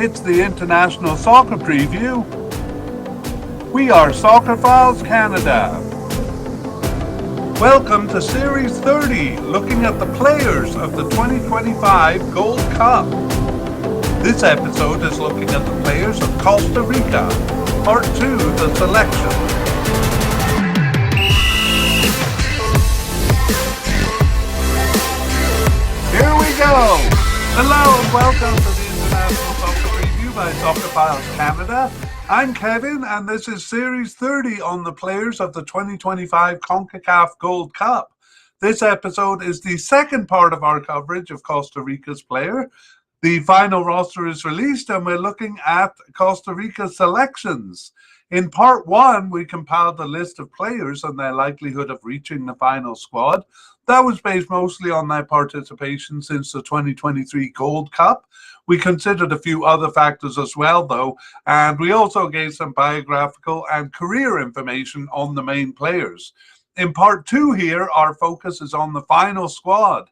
It's the International Soccer Preview. We are Soccerphiles Canada. Welcome to Series 30, looking at the players of the 2025 Gold Cup. This episode is looking at the players of Costa Rica. Part 2, the selection. Here we go. Hello and welcome to the International Soccer Preview by Soccerphiles Canada. I'm Kevin and this is Series 30 on the players of the 2025 CONCACAF Gold Cup. This episode is the second part of our coverage of Costa Rica's player. The final roster is released and we're looking at Costa Rica's selections. In part 1, we compiled a list of players and their likelihood of reaching the final squad. That was based mostly on their participation since the 2023 Gold Cup. We considered a few other factors as well, though, and we also gave some biographical and career information on the main players. In part 2 here, our focus is on the final squad.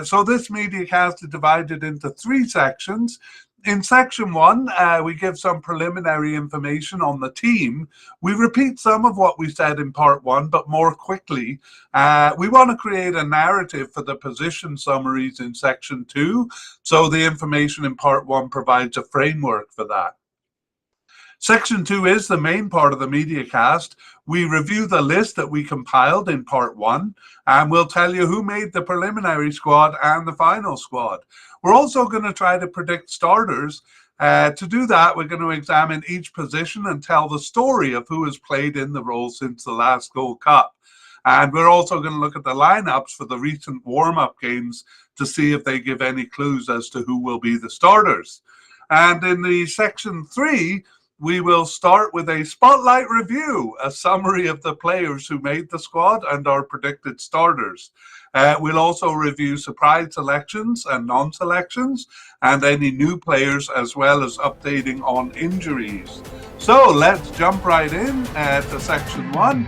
So this mediacast is divided into 3 sections. In section 1, we give some preliminary information on the team. We repeat some of what we said in part 1, but more quickly. We want to create a narrative for the position summaries in section 2, so the information in part 1 provides a framework for that. Section 2 is the main part of the mediacast. We review the list that we compiled in part 1, and we'll tell you who made the preliminary squad and the final squad. We're also going to try to predict starters. To do that, we're going to examine each position and tell the story of who has played in the role since the last Gold Cup. And we're also going to look at the lineups for the recent warm-up games to see if they give any clues as to who will be the starters. And in the section 3, we will start with a spotlight review, a summary of the players who made the squad and our predicted starters. We'll also review surprise selections and non-selections and any new players, as well as updating on injuries. So let's jump right in to section 1.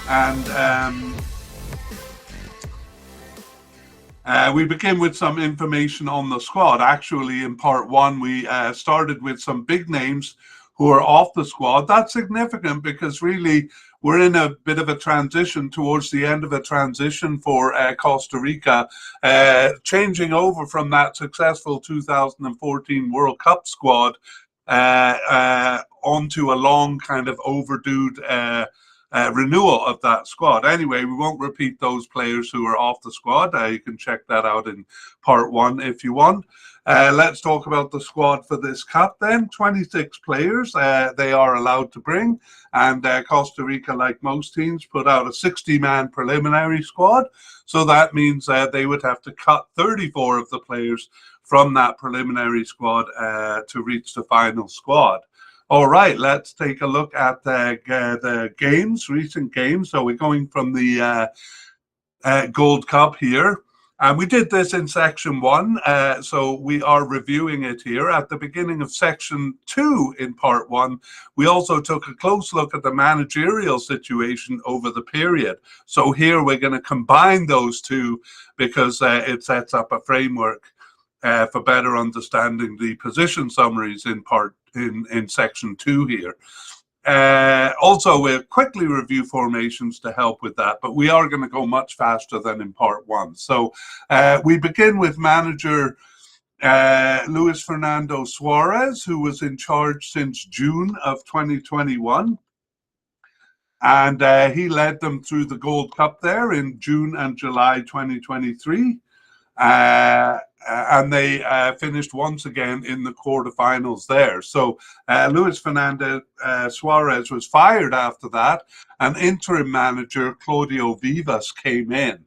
And we begin with some information on the squad. Actually, in part 1, we started with some big names who are off the squad. That's significant because really we're in a bit of a transition, towards the end of a transition for Costa Rica, changing over from that successful 2014 World Cup squad onto a long kind of overdue renewal of that squad. Anyway, we won't repeat those players who are off the squad. You can check that out in part 1 if you want. Let's talk about the squad for this cup then. 26 players they are allowed to bring, and Costa Rica, like most teams, put out a 60-man preliminary squad. So that means they would have to cut 34 of the players from that preliminary squad to reach the final squad. All right, let's take a look at the games, recent games. So we're going from the Gold Cup here. And we did this in section 1, so we are reviewing it here. At the beginning of section 2 in part 1, we also took a close look at the managerial situation over the period. So here we're going to combine those two because it sets up a framework for better understanding the position summaries in section 2 here. Also, we'll quickly review formations to help with that, but we are going to go much faster than in part 1. So we begin with manager Luis Fernando Suarez, who was in charge since June of 2021. And he led them through the Gold Cup there in June and July 2023. And they finished once again in the quarterfinals there. So Luis Fernando Suarez was fired after that, and interim manager Claudio Vivas came in.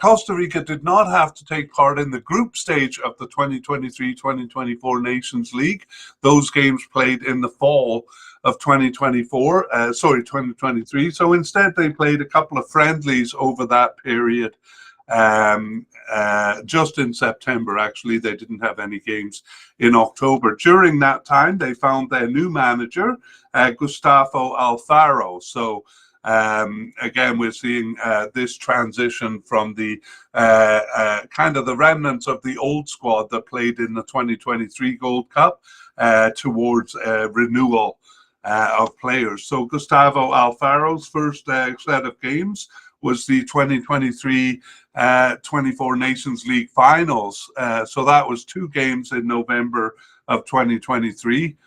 Costa Rica did not have to take part in the group stage of the 2023-2024 Nations League. Those games played in the fall of 2023. So instead they played a couple of friendlies over that period. Just in September, actually. They didn't have any games in October. During that time, they found their new manager, Gustavo Alfaro. So Again, we're seeing this transition from the kind of the remnants of the old squad that played in the 2023 Gold Cup towards renewal of players. So Gustavo Alfaro's first set of games was the 2023 24 Nations League finals. So that was 2 games in November of 2023.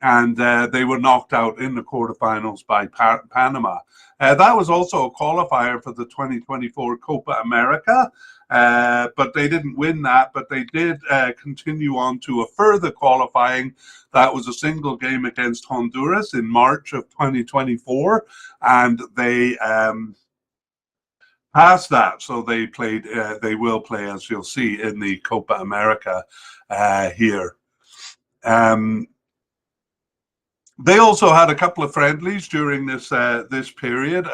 And they were knocked out in the quarterfinals by Panama. That was also a qualifier for the 2024 Copa America, but they didn't win that. But they did continue on to a further qualifying. That was a single game against Honduras in March of 2024, and they passed that. So they played. They will play, as you'll see, in the Copa America here. They also had a couple of friendlies during this this period,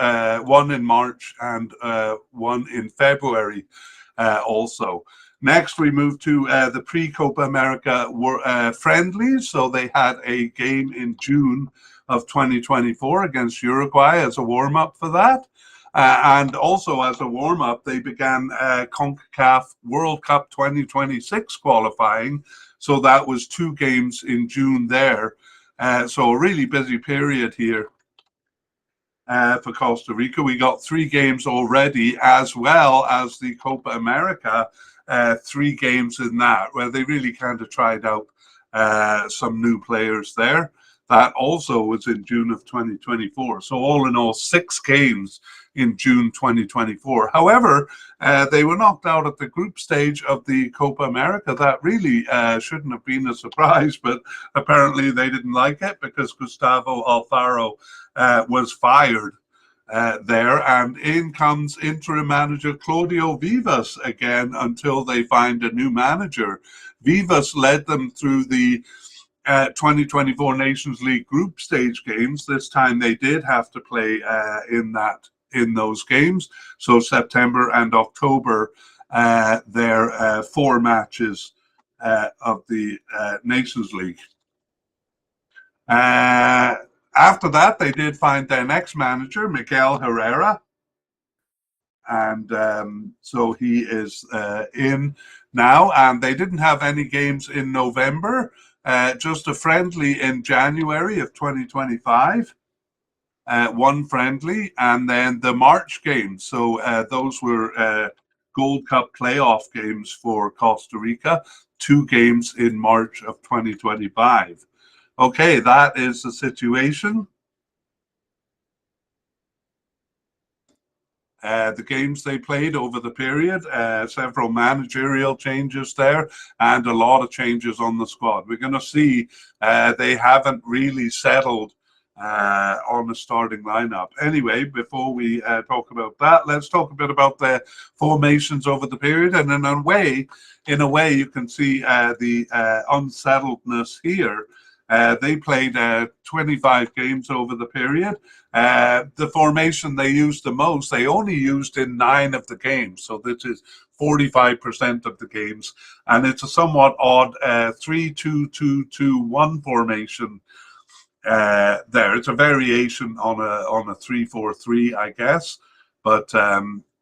one in March and one in February also. Next, we move to the pre-Copa America friendlies. So they had a game in June of 2024 against Uruguay as a warm-up for that. And also as a warm-up, they began CONCACAF World Cup 2026 qualifying. So that was 2 games in June there. So a really busy period here for Costa Rica. We got 3 games already, as well as the Copa America, 3 games in that, where they really kind of tried out some new players there. That also was in June of 2024. So all in all, 6 games in June 2024. However, they were knocked out at the group stage of the Copa America. That really shouldn't have been a surprise, but apparently they didn't like it because Gustavo Alfaro was fired there, and in comes interim manager Claudio Vivas again until they find a new manager. Vivas led them through the 2024 Nations League group stage games. This time they did have to play in those games. So September and October, their 4 matches of the Nations League. After that, they did find their next manager, Miguel Herrera. And so he is in now. And they didn't have any games in November, just a friendly in January of 2025. 1 friendly, and then the March games. So those were Gold Cup playoff games for Costa Rica, 2 games in March of 2025. Okay, that is the situation. The games they played over the period, several managerial changes there, and a lot of changes on the squad. We're going to see they haven't really settled on the starting lineup. Anyway, before we talk about that, let's talk a bit about the formations over the period. And in a way, you can see the unsettledness here. They played 25 games over the period. The formation they used the most, they only used in 9 of the games. So this is 45% of the games. And it's a somewhat odd 3-2-2-2-1 formation there. It's a variation on a 3-4-3, I guess, but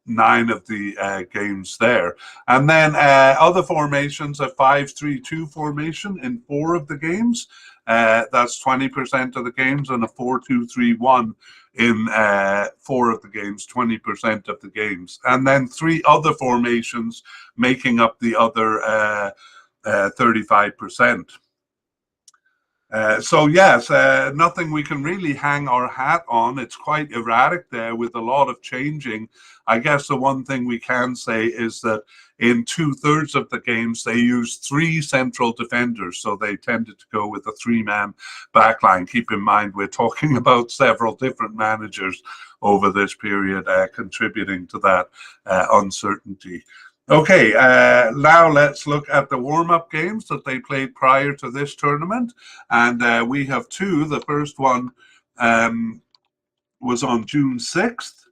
9 of the games there. And then other formations, a 5-3-2 formation in 4 of the games. That's 20% of the games, and a 4-2-3-1 in 4 of the games, 20% of the games. And then 3 other formations making up the other 35%. So yes, nothing we can really hang our hat on. It's quite erratic there with a lot of changing. I guess the one thing we can say is that in 2/3 of the games, they used 3 central defenders. So they tended to go with a 3-man backline. Keep in mind, we're talking about several different managers over this period contributing to that uncertainty. Okay, now let's look at the warm-up games that they played prior to this tournament. And we have 2. The first one was on June 6th.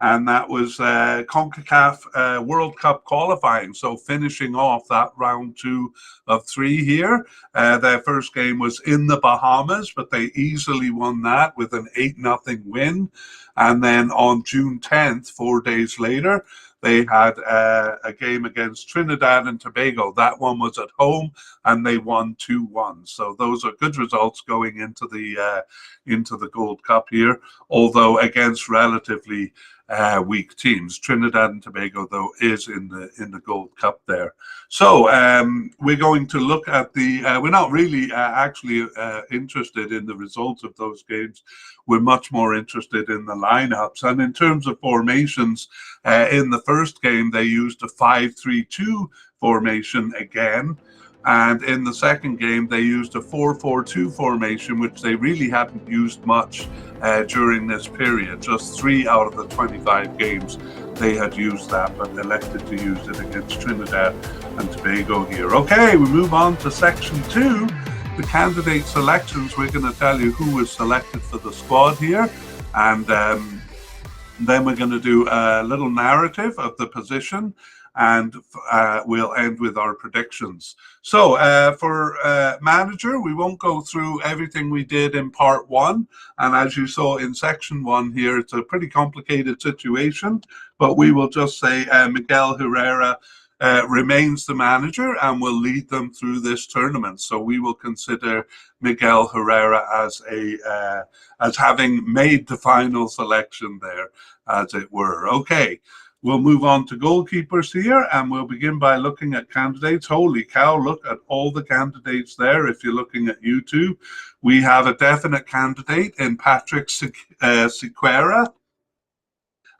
and that was CONCACAF World Cup qualifying. So finishing off that round 2 of 3 here. Their first game was in the Bahamas, but they easily won that with an 8-0 win. And then on June 10th, 4 days later, they had a game against Trinidad and Tobago. That one was at home, and they won 2-1. So those are good results going into the Gold Cup here, although against relatively weak teams. Trinidad and Tobago, though, is in the Gold Cup there. So we're going to look at the. We're not really actually interested in the results of those games. We're much more interested in the lineups. And in terms of formations, in the first game they used a 5-3-2 formation again. And in the second game, they used a 4-4-2 formation, which they really hadn't used much during this period. Just 3 out of the 25 games they had used that, but elected to use it against Trinidad and Tobago here. Okay, we move on to section 2, the candidate selections. We're going to tell you who was selected for the squad here, and then we're going to do a little narrative of the position, and we'll end with our predictions. So for manager, we won't go through everything we did in part 1. And as you saw in section 1 here, it's a pretty complicated situation, but we will just say Miguel Herrera remains the manager and will lead them through this tournament. So we will consider Miguel Herrera as having made the final selection there, as it were. Okay. We'll move on to goalkeepers here, and we'll begin by looking at candidates. Holy cow, look at all the candidates there. If you're looking at YouTube, we have a definite candidate in Patrick Sequeira,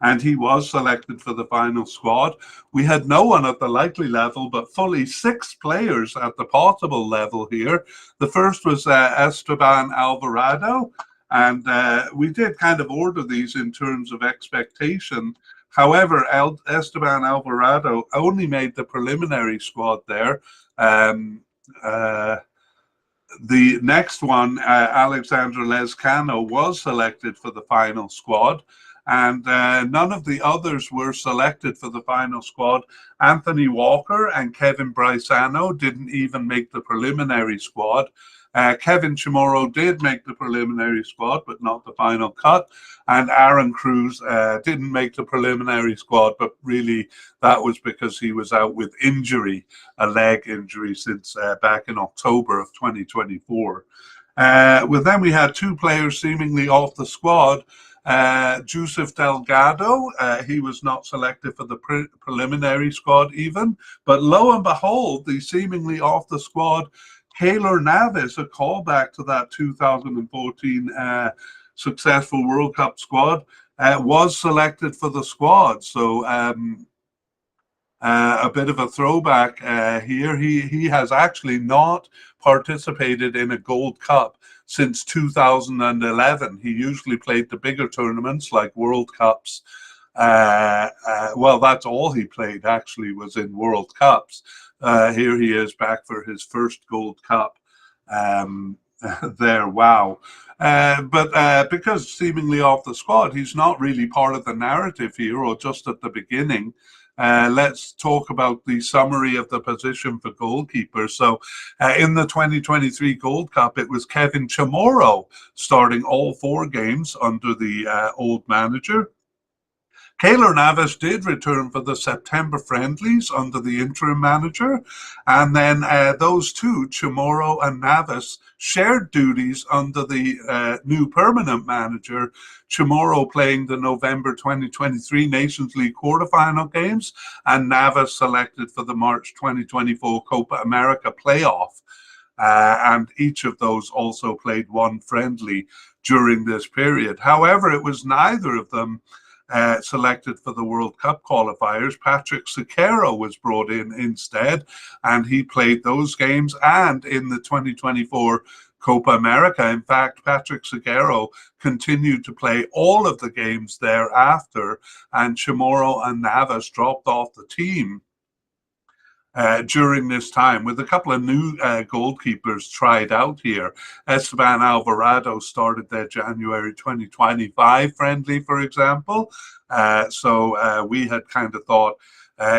and he was selected for the final squad. We had no one at the likely level, but fully 6 players at the possible level here. The first was Esteban Alvarado, and we did kind of order these in terms of expectation. However, Esteban Alvarado only made the preliminary squad there. The next one, Alexander Lezcano, was selected for the final squad, and none of the others were selected for the final squad. Anthony Walker and Kevin Bryzano didn't even make the preliminary squad. Kevin Chamorro did make the preliminary squad, but not the final cut. And Aaron Cruz didn't make the preliminary squad, but really that was because he was out with injury, a leg injury, since back in October of 2024. Well, then we had 2 players seemingly off the squad. Joseph Delgado, he was not selected for the preliminary squad even, but lo and behold, the seemingly off the squad Keylor Navas, a callback to that 2014 successful World Cup squad, was selected for the squad. So a bit of a throwback here. He has actually not participated in a Gold Cup since 2011. He usually played the bigger tournaments like World Cups. Well, that's all he played actually, was in World Cups. Here he is back for his first Gold Cup there. Wow. But because seemingly off the squad, he's not really part of the narrative here, or just at the beginning. Let's talk about the summary of the position for goalkeeper. So in the 2023 Gold Cup, it was Kevin Chamorro starting all 4 games under the old manager. Keylor Navas did return for the September friendlies under the interim manager, and then those 2, Chamorro and Navas, shared duties under the new permanent manager, Chamorro playing the November 2023 Nations League quarterfinal games, and Navas selected for the March 2024 Copa America playoff. And each of those also played 1 friendly during this period. However, it was neither of them selected for the World Cup qualifiers. Patrick Sequeira was brought in instead, and he played those games and in the 2024 Copa America. In fact, Patrick Sequeira continued to play all of the games thereafter, and Chamorro and Navas dropped off the team. during this time, with a couple of new goalkeepers tried out here. Esteban Alvarado started their January 2025 friendly, for example. So we had kind of thought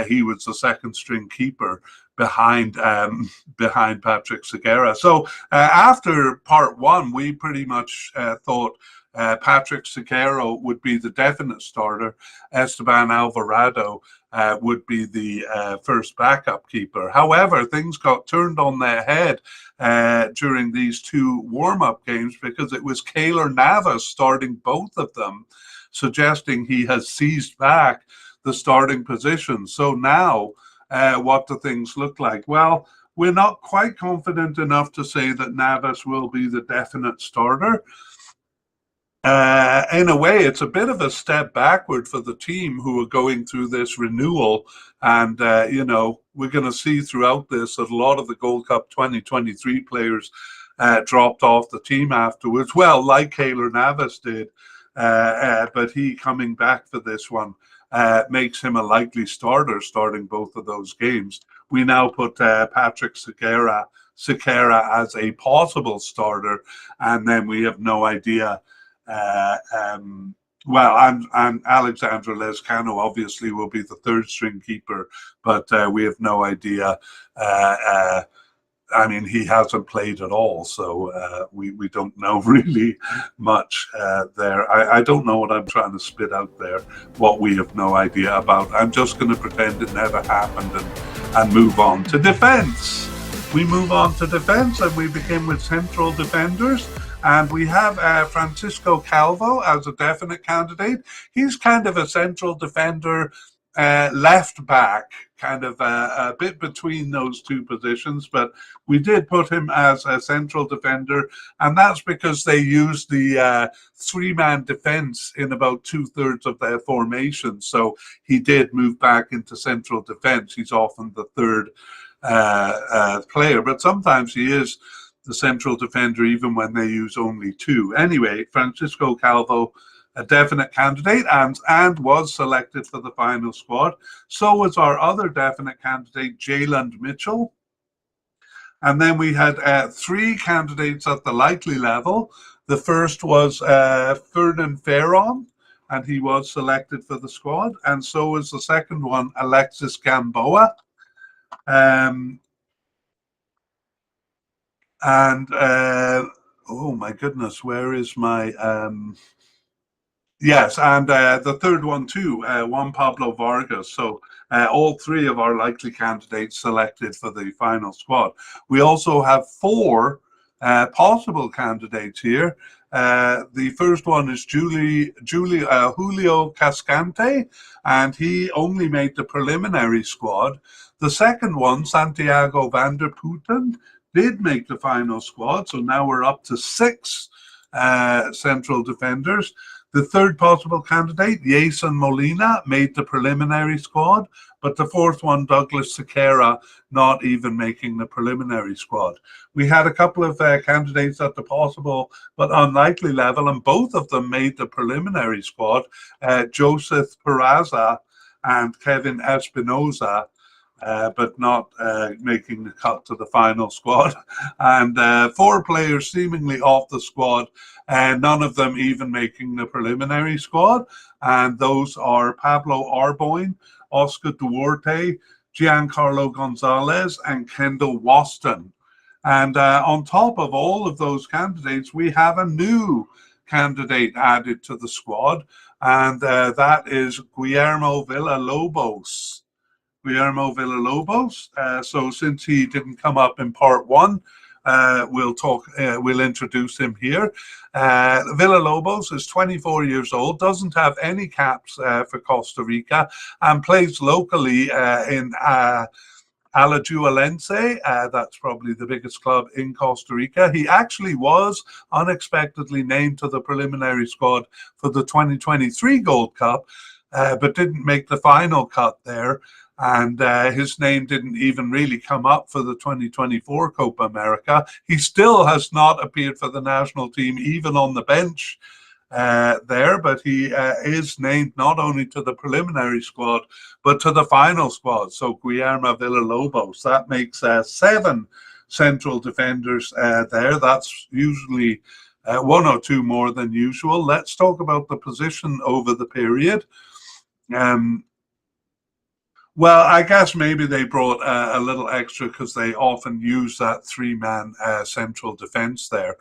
he was the second string keeper behind Patrick Segura. So after part one, we pretty much thought Patrick Segura would be the definite starter. Esteban Alvarado would be the first backup keeper. However, things got turned on their head during these two warm-up games, because it was Keylor Navas starting both of them, suggesting he has seized back the starting position. So now, what do things look like? Well, we're not quite confident enough to say that Navas will be the definite starter. In a way, it's a bit of a step backward for the team, who are going through this renewal. And, we're going to see throughout this that a lot of the Gold Cup 2023 players dropped off the team afterwards. Well, like Keylor Navas did, but he coming back for this one makes him a likely starter, starting both of those games. We now put Patrick Segura as a possible starter, and then we have no idea. And Alexandre Lezcano obviously will be the third string keeper, but we have no idea. He hasn't played at all, so we don't know really much there. I don't know what I'm trying to spit out there, what we have no idea about. I'm just going to pretend it never happened and move on to defense. We move on to defense, and we begin with central defenders. And we have Francisco Calvo as a definite candidate. He's kind of a central defender, left back, kind of a bit between those two positions. But we did put him as a central defender, and that's because they used the three-man defense in about 2/3 of their formation. So he did move back into central defense. He's often the third player, but sometimes he is the central defender even when they use only two. Anyway, Francisco Calvo, a definite candidate, and was selected for the final squad. So was our other definite candidate, Jayland Mitchell. And then we had three candidates at the likely level. The first was Ferdinand Ferron, and he was selected for the squad. And so was the second one, Alexis Gamboa. Oh my goodness, where is my yes, and the third one too, Juan Pablo Vargas. So all three of our likely candidates selected for the final squad. We also have four possible candidates here. The first one is Julio Cascante, and he only made the preliminary squad. The second one, Santiago van der Putten, did make the final squad, so now we're up to 6 central defenders. The third possible candidate, Jason Molina, made the preliminary squad, but the fourth one, Douglas Sequeira, not even making the preliminary squad. We had a couple of candidates at the possible but unlikely level, and both of them made the preliminary squad, Joseph Peraza and Kevin Espinoza, but not making the cut to the final squad. And 4 players seemingly off the squad, and none of them even making the preliminary squad. And those are Pablo Arboin, Oscar Duarte, Giancarlo Gonzalez, and Kendall Waston. And on top of all of those candidates, we have a new candidate added to the squad, and that is Guillermo Villalobos. So since he didn't come up in part 1, we'll introduce him here. Villalobos is 24 years old, doesn't have any caps for Costa Rica, and plays locally in Alajuelense. That's probably the biggest club in Costa Rica. He actually was unexpectedly named to the preliminary squad for the 2023 Gold Cup, but didn't make the final cut there. And his name didn't even really come up for the 2024 Copa America. He still has not appeared for the national team, even on the bench there, but he is named not only to the preliminary squad, but to the final squad. So Guillermo Villalobos, that makes 7 central defenders there. That's usually 1 or 2 more than usual. Let's talk about the position over the period. Well, I guess maybe they brought a little extra because they often use that 3-man central defense there.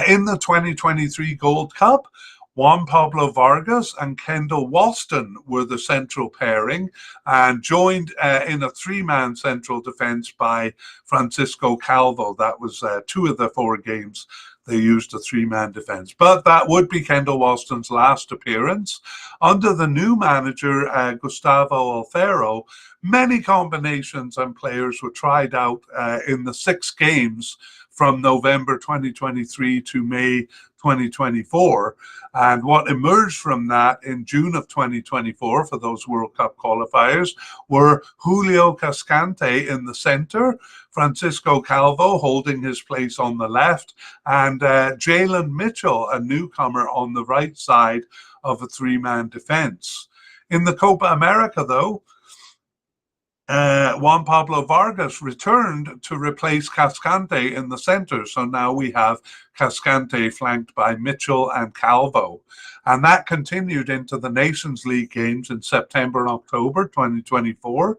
In the 2023 Gold Cup, Juan Pablo Vargas and Kendall Waston were the central pairing and joined in a 3-man central defense by Francisco Calvo. That was 2 of the 4 games they used a 3-man defense. But that would be Kendall Waston's last appearance. Under the new manager, Gustavo Alfaro, many combinations and players were tried out in the 6 games from November 2023 to May 2024. And what emerged from that in June of 2024 for those World Cup qualifiers were Julio Cascante in the center, Francisco Calvo holding his place on the left, and Jalen Mitchell, a newcomer, on the right side of a 3-man defense. In the Copa America, though, Juan Pablo Vargas returned to replace Cascante in the center. So now we have Cascante flanked by Mitchell and Calvo. And that continued into the Nations League games in September and October 2024.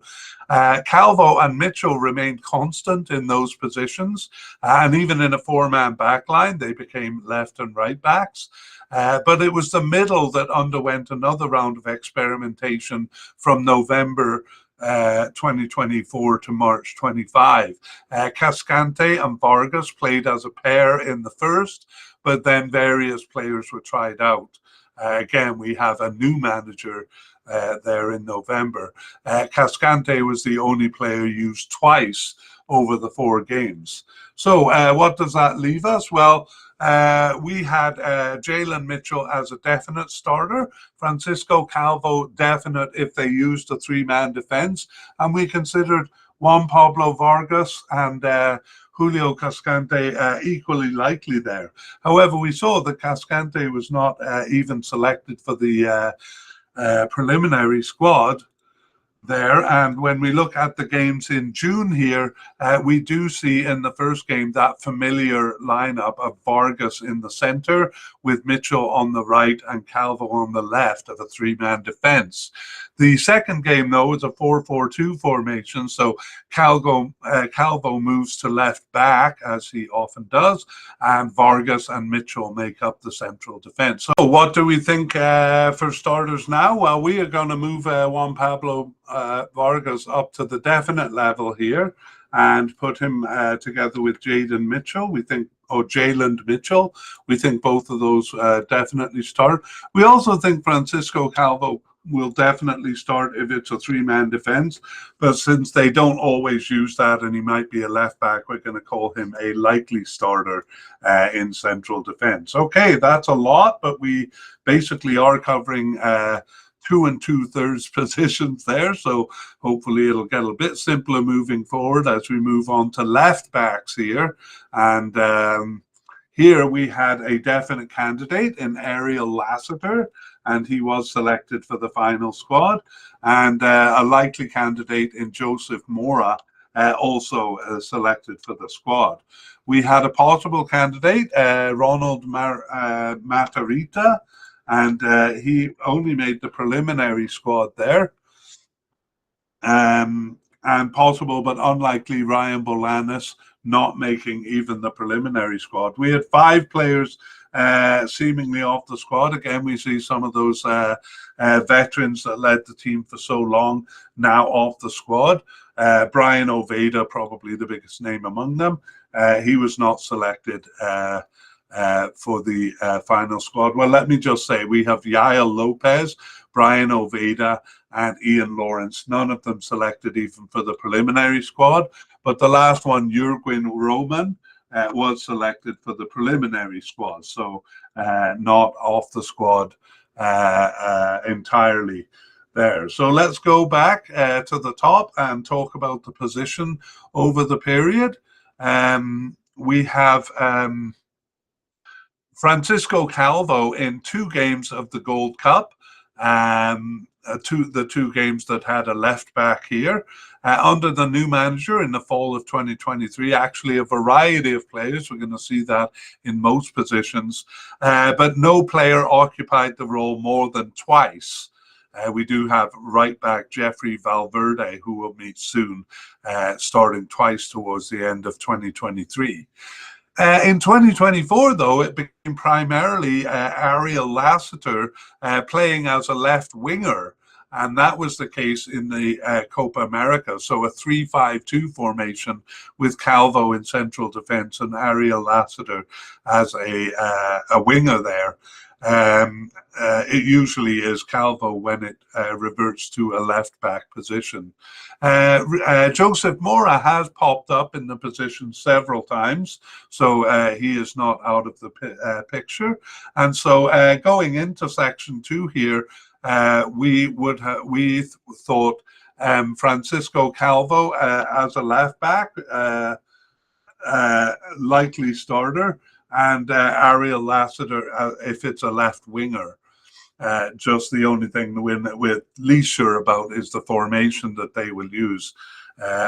Calvo and Mitchell remained constant in those positions. And even in a 4-man backline, they became left and right backs. But it was the middle that underwent another round of experimentation from November 2024 to March 25. Cascante and Vargas played as a pair in the first, but then various players were tried out. Again, we have a new manager there in November. Cascante was the only player used twice over the 4 games. So what does that leave us? Well, we had Jalen Mitchell as a definite starter, Francisco Calvo definite if they used a 3-man defense, and we considered Juan Pablo Vargas and Julio Cascante equally likely there. However, we saw that Cascante was not even selected for the preliminary squad there. And when we look at the games in June here, we do see in the first game that familiar lineup of Vargas in the center with Mitchell on the right and Calvo on the left of a 3-man defense. The second game, though, is a 4-4-2 formation. So Calvo moves to left back, as he often does, and Vargas and Mitchell make up the central defense. So what do we think for starters now? Well, we are going to move Juan Pablo Vargas up to the definite level here and put him together with Jalen Mitchell. We think both of those definitely start. We also think Francisco Calvo will definitely start if it's a 3-man defense, but since they don't always use that and he might be a left back, we're going to call him a likely starter in central defense. Okay, that's a lot, but we basically are covering 2 2/3 positions there, so hopefully it'll get a bit simpler moving forward as we move on to left backs here. And here we had a definite candidate in Ariel Lassiter, and he was selected for the final squad, and a likely candidate in Joseph Mora, also selected for the squad. We had a possible candidate, Ronald Matarrita, and he only made the preliminary squad there. And possible but unlikely Ryan Bolanis not making even the preliminary squad. We had 5 players seemingly off the squad. Again, we see some of those veterans that led the team for so long now off the squad. Brian Oveda, probably the biggest name among them. He was not selected for the final squad. Well, let me just say, we have Yael Lopez, Brian Oveda, and Ian Lawrence. None of them selected even for the preliminary squad, but the last one, Jurgen Roman, was selected for the preliminary squad, so not off the squad entirely there. So let's go back to the top and talk about the position over the period. We have Francisco Calvo in 2 games of the Gold Cup, the 2 games that had a left back here. Under the new manager in the fall of 2023, actually a variety of players. We're going to see that in most positions, but no player occupied the role more than twice. We do have right back Jeffrey Valverde, who will meet soon, starting twice towards the end of 2023. In 2024, though, it became primarily Ariel Lassiter playing as a left winger, and that was the case in the Copa America. So a 3-5-2 formation with Calvo in central defense and Ariel Lassiter as a winger there. It usually is Calvo when it reverts to a left back position. Joseph Mora has popped up in the position several times, so he is not out of the picture. And so going into section 2 here, we thought Francisco Calvo as a left back, likely starter, and Ariel Lassiter if it's a left winger. Just the only thing we're least sure about is the formation that they will use.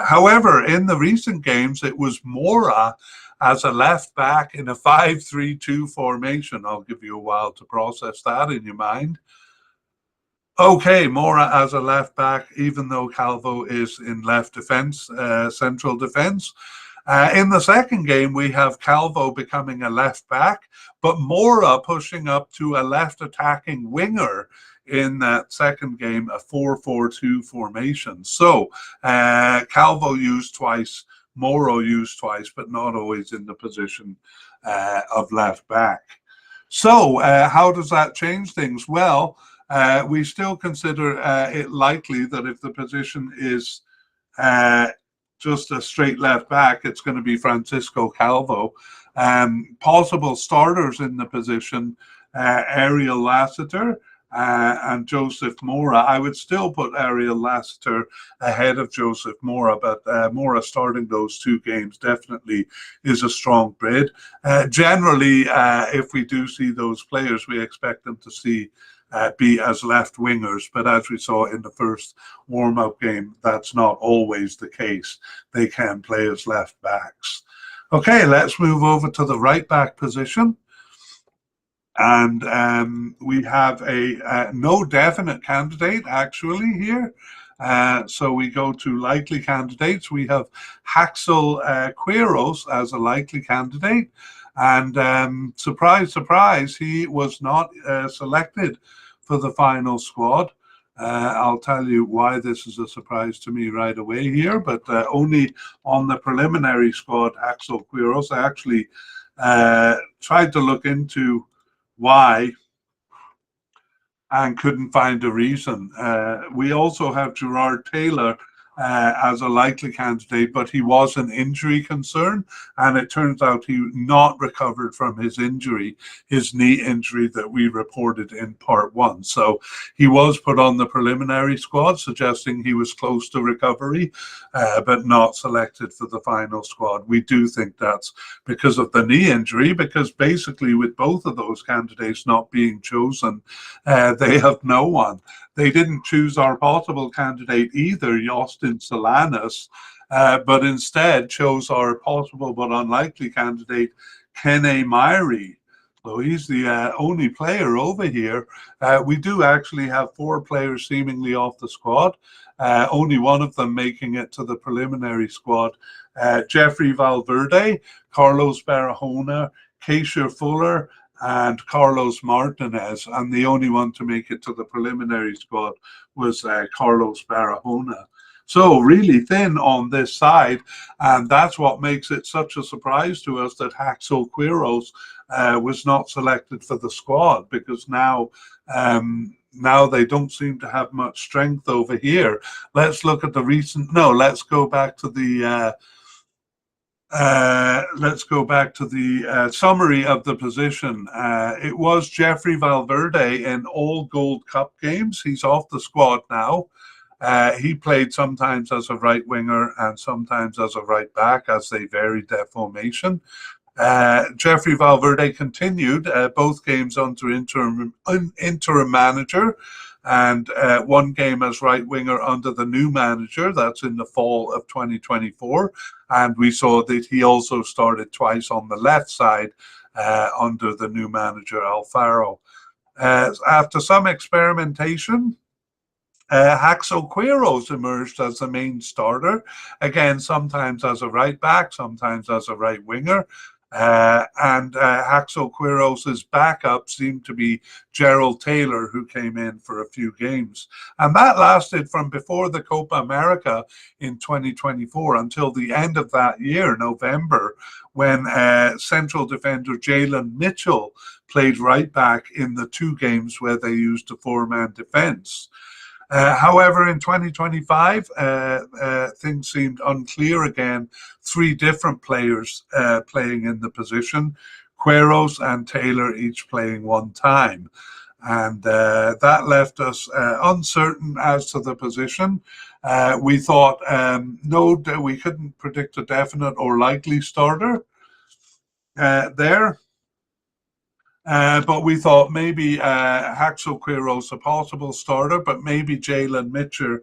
However, in the recent games, it was Mora as a left back in a 5-3-2 formation. I'll give you a while to process that in your mind. Okay, Mora as a left back, even though Calvo is in left defense, central defense. In the second game, we have Calvo becoming a left back, but Mora pushing up to a left attacking winger in that second game, a 4-4-2 formation. So Calvo used twice, Mora used twice, but not always in the position of left back. So how does that change things? Well, we still consider it likely that if the position is just a straight left back, it's going to be Francisco Calvo. Possible starters in the position, Ariel Lassiter and Joseph Mora. I would still put Ariel Lassiter ahead of Joseph Mora, but Mora starting those 2 games definitely is a strong bid. Generally, if we do see those players, we expect them to be as left wingers, but as we saw in the first warm-up game, that's not always the case. They can play as left backs. Okay, let's move over to the right back position. And we have no definite candidate actually here. So we go to likely candidates. We have Haxel Quiros as a likely candidate. And surprise, surprise, he was not selected for the final squad. I'll tell you why this is a surprise to me right away here, but only on the preliminary squad, Haxel Quiros. I actually tried to look into why and couldn't find a reason. We also have Gerard Taylor as a likely candidate, but he was an injury concern, and it turns out he not recovered from his injury, his knee injury that we reported in part 1. So he was put on the preliminary squad, suggesting he was close to recovery, but not selected for the final squad. We do think that's because of the knee injury, because basically with both of those candidates not being chosen, they have no one. They didn't choose our possible candidate either, Justin Solanas, but instead chose our possible but unlikely candidate, Kene Myrie. So he's the only player over here. We do actually have 4 players seemingly off the squad, only one of them making it to the preliminary squad. Jeffrey Valverde, Carlos Barahona, Keisha Fuller, and Carlos Martinez, and the only one to make it to the preliminary squad was Carlos Barahona. So really thin on this side, and that's what makes it such a surprise to us that Haxel Quiros was not selected for the squad, because now they don't seem to have much strength over here. Let's look at the recent. No, let's go back to the. Summary of the position. It was Jeffrey Valverde in all Gold Cup games. He's off the squad now. He played sometimes as a right winger and sometimes as a right back, as they varied their formation. Jeffrey Valverde continued both games under interim manager, and one game as right winger under the new manager. That's in the fall of 2024. And we saw that he also started twice on the left side under the new manager, Alfaro. After some experimentation, Haxel Quiros emerged as the main starter, again, sometimes as a right back, sometimes as a right winger. And Haxel Quiros' backup seemed to be Gerald Taylor, who came in for a few games. And that lasted from before the Copa America in 2024 until the end of that year, November, when central defender Jalen Mitchell played right back in the two games where they used a four-man defense. However, in 2025, things seemed unclear again. Three different players playing in the position, Quiros and Taylor each playing one time. And that left us uncertain as to the position. We thought, we couldn't predict a definite or likely starter there. But we thought maybe Haxel Quiros a possible starter, but maybe Jalen Mitchell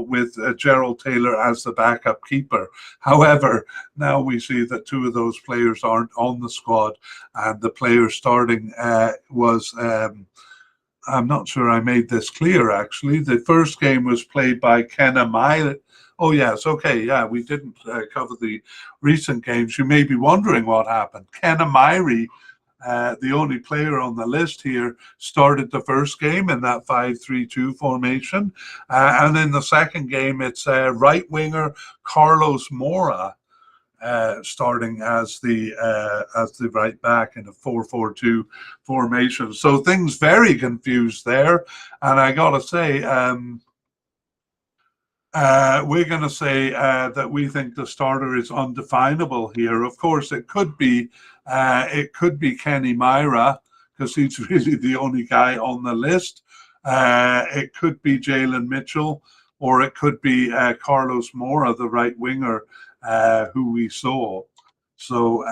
with Gerald Taylor as the backup keeper. However, now we see that two of those players aren't on the squad, and the player starting was. I'm not sure I made this clear, actually. The first game was played by Kenna Miley. Oh, yes. Okay. Yeah, we didn't cover the recent games. You may be wondering what happened. Kenna Miley, the only player on the list here, started the first game in that 5-3-2 formation. And in the second game, it's right winger Carlos Mora starting as the right back in a 4-4-2 formation. So things very confused there. And I got to say, we're going to say that we think the starter is undefinable here. Of course, it could be Kenny Myra, because he's really the only guy on the list. It could be Jalen Mitchell, or it could be Carlos Mora, the right winger, who we saw. So,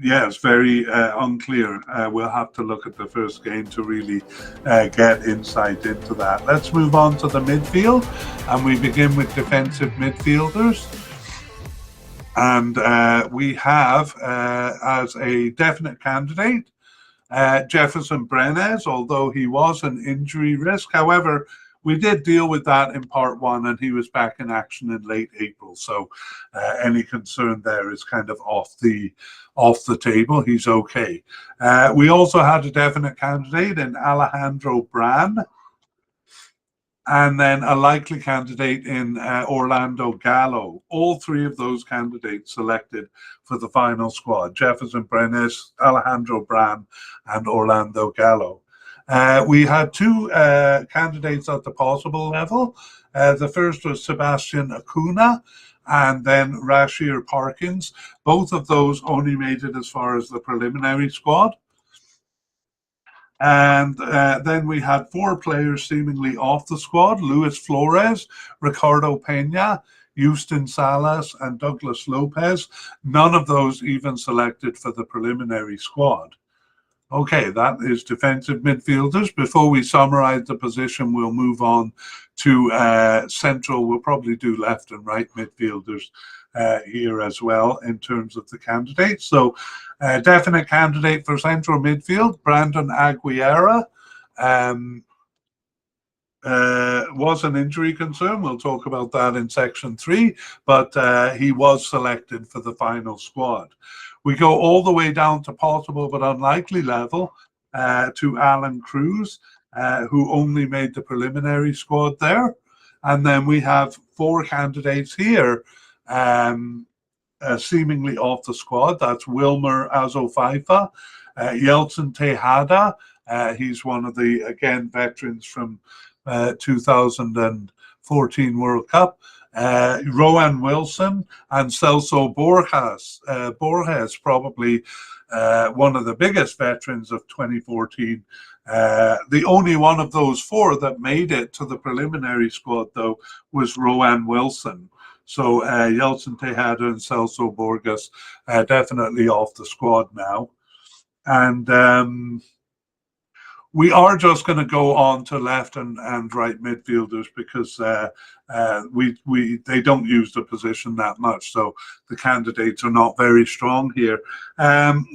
yeah, it's very unclear. We'll have to look at the first game to really get insight into that. Let's move on to the midfield, and we begin with defensive midfielders. And we have, as a definite candidate, Jefferson Brenes, although he was an injury risk. However, we did deal with that in part one, and he was back in action in late April. So any concern there is kind of off the table. He's okay. We also had a definite candidate in Alejandro Bran, and then a likely candidate in Orlando Gallo. All three of those candidates selected for the final squad: Jefferson Brenes, Alejandro Bran, and Orlando Gallo. We had two candidates at the possible level. The first was Sebastian Acuna, and then Rashir Parkins. Both of those only made it as far as the preliminary squad. And then we had four players seemingly off the squad: Luis Flores, Ricardo Pena, Houston Salas, and Douglas Lopez. None of those even selected for the preliminary squad. Okay, that is defensive midfielders. Before we summarize the position, we'll move on to central. We'll probably do left and right midfielders here as well in terms of the candidates. So definite candidate for central midfield, Brandon Aguilera. Was an injury concern. We'll talk about that in section 3, but he was selected for the final squad. We go all the way down to possible but unlikely level to Alan Cruz, who only made the preliminary squad there. And then we have four candidates here seemingly off the squad. That's Wilmer Azofaifa, Yeltsin Tejada. He's one of the, again, veterans from 2014 World Cup. Rowan Wilson and Celso Borges, probably one of the biggest veterans of 2014. The only one of those four that made it to the preliminary squad, though, was Rowan Wilson. So Yeltsin Tejada and Celso Borges definitely off the squad now. And we are just going to go on to left and right midfielders because they don't use the position that much, so the candidates are not very strong here.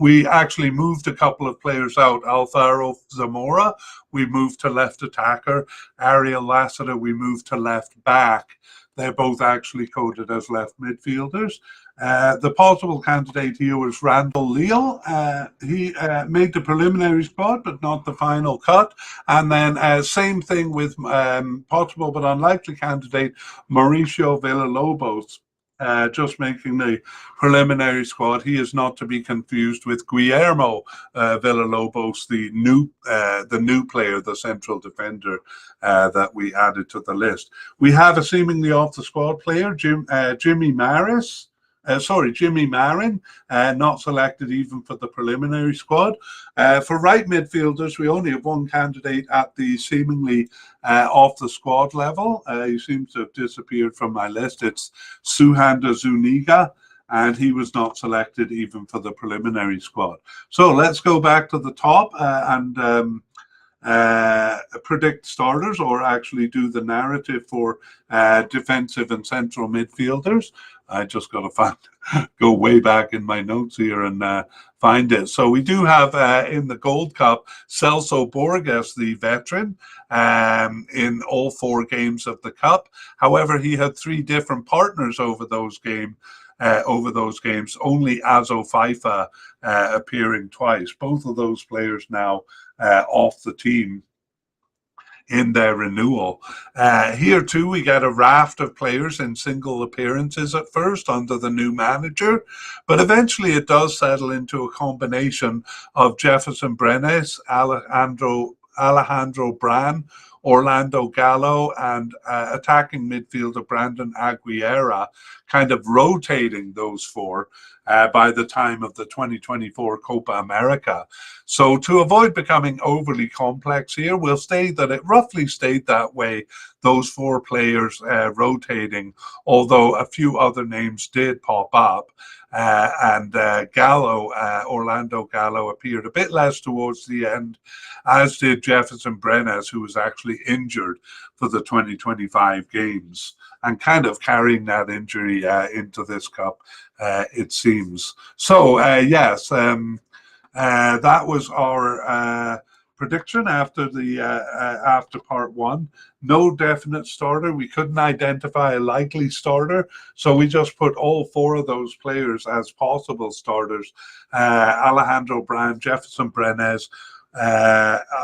We actually moved a couple of players out. Alvaro Zamora, we moved to left attacker. Ariel Lassiter, we moved to left back. They're both actually coded as left midfielders. The possible candidate here was Randall Leal. He made the preliminary squad, but not the final cut. And then same thing with possible but unlikely candidate Mauricio Villalobos, just making the preliminary squad. He is not to be confused with Guillermo Villalobos, the new player, the central defender that we added to the list. We have a seemingly off the squad player, Jimmy Marin, not selected even for the preliminary squad. For right midfielders, we only have one candidate at the seemingly off the squad level. He seems to have disappeared from my list. It's Suhanda Zuniga, and he was not selected even for the preliminary squad. So let's go back to the top and predict starters, or actually do the narrative for defensive and central midfielders. I just got to go way back in my notes here and find it. So we do have in the Gold Cup Celso Borges, the veteran, in all 4 games of the Cup. However, he had 3 different partners over those games. Only Azo Fifa appearing twice. Both of those players now off the team in their renewal. Here too, we get a raft of players in single appearances at first under the new manager, but eventually it does settle into a combination of Jefferson Brenes, Alejandro Bran, Orlando Gallo, and attacking midfielder Brandon Aguilera, kind of rotating those 4 by the time of the 2024 Copa America. So to avoid becoming overly complex here, we'll say that it roughly stayed that way, those 4 players rotating, although a few other names did pop up. And Orlando Gallo appeared a bit less towards the end, as did Jefferson Brenes, who was actually injured for the 2025 games and kind of carrying that injury into this cup, it seems. So, yes, that was our prediction after part 1. No definite starter. We couldn't identify a likely starter, so we just put all 4 of those players as possible starters. Alejandro Bran, Jefferson Brenes,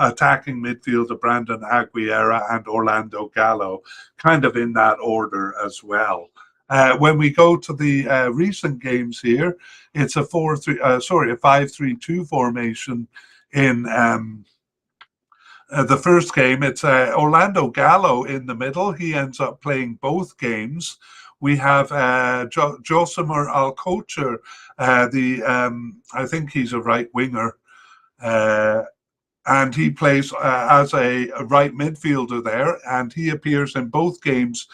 attacking midfielder Brandon Aguilera, and Orlando Gallo, kind of in that order as well. When we go to the recent games here, it's a 5-3-2 formation in the first game. It's Orlando Gallo in the middle. He ends up playing both games. We have Josimar Alcocer, I think he's a right winger, and he plays as a right midfielder there, and he appears in both games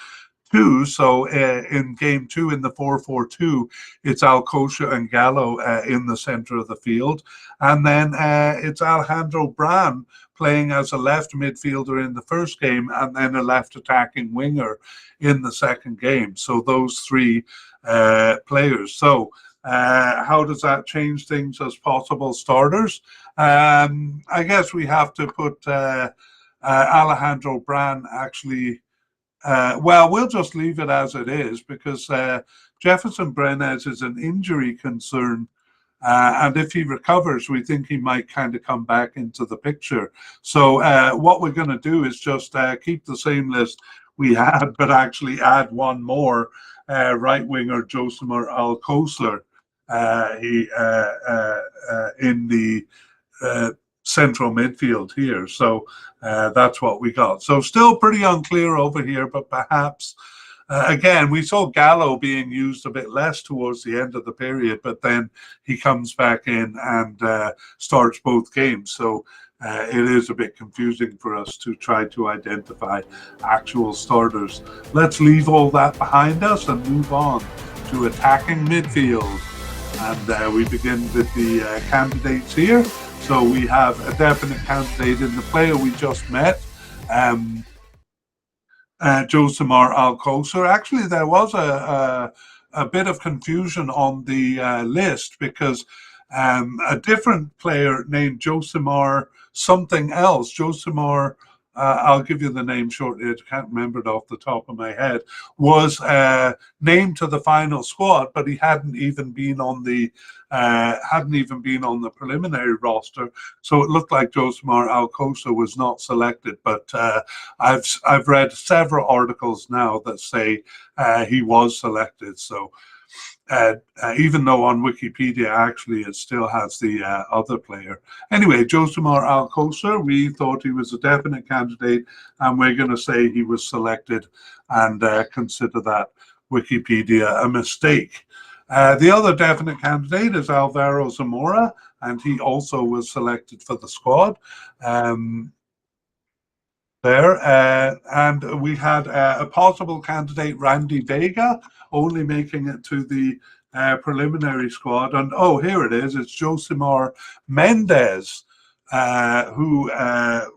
too. So in game 2 in the 4-4-2, it's Alcocer and Gallo in the center of the field, and then it's Alejandro Bran playing as a left midfielder in the first game, and then a left attacking winger in the second game. So those 3 players. So how does that change things as possible starters? I guess we have to put Alejandro Bran actually. Well, we'll just leave it as it is, because Jefferson Brenes is an injury concern. And if he recovers, we think he might kind of come back into the picture. So what we're going to do is just keep the same list we had, but actually add one more right winger, Josimar Alcocer, in the central midfield here. So that's what we got. So still pretty unclear over here, but perhaps again, we saw Gallo being used a bit less towards the end of the period, but then he comes back in and starts both games. So it is a bit confusing for us to try to identify actual starters. Let's leave all that behind us and move on to attacking midfield. And we begin with the candidates here. So we have a definite candidate in the player we just met, Josimar Alcocer. Actually, there was a bit of confusion on the list because a different player named Josimar something else, Josimar, I'll give you the name shortly, I can't remember it off the top of my head, was named to the final squad, but he hadn't even been on the preliminary roster. So it looked like Josimar Alcocer was not selected, but I've read several articles now that say he was selected. So even though on Wikipedia actually it still has the other player. Anyway, Josimar Alcocer, we thought he was a definite candidate, and we're going to say he was selected and consider that Wikipedia a mistake. The other definite candidate is Alvaro Zamora, and he also was selected for the squad. And we had a possible candidate, Randy Vega, only making it to the preliminary squad. And oh, here it is. It's Josimar Mendez, who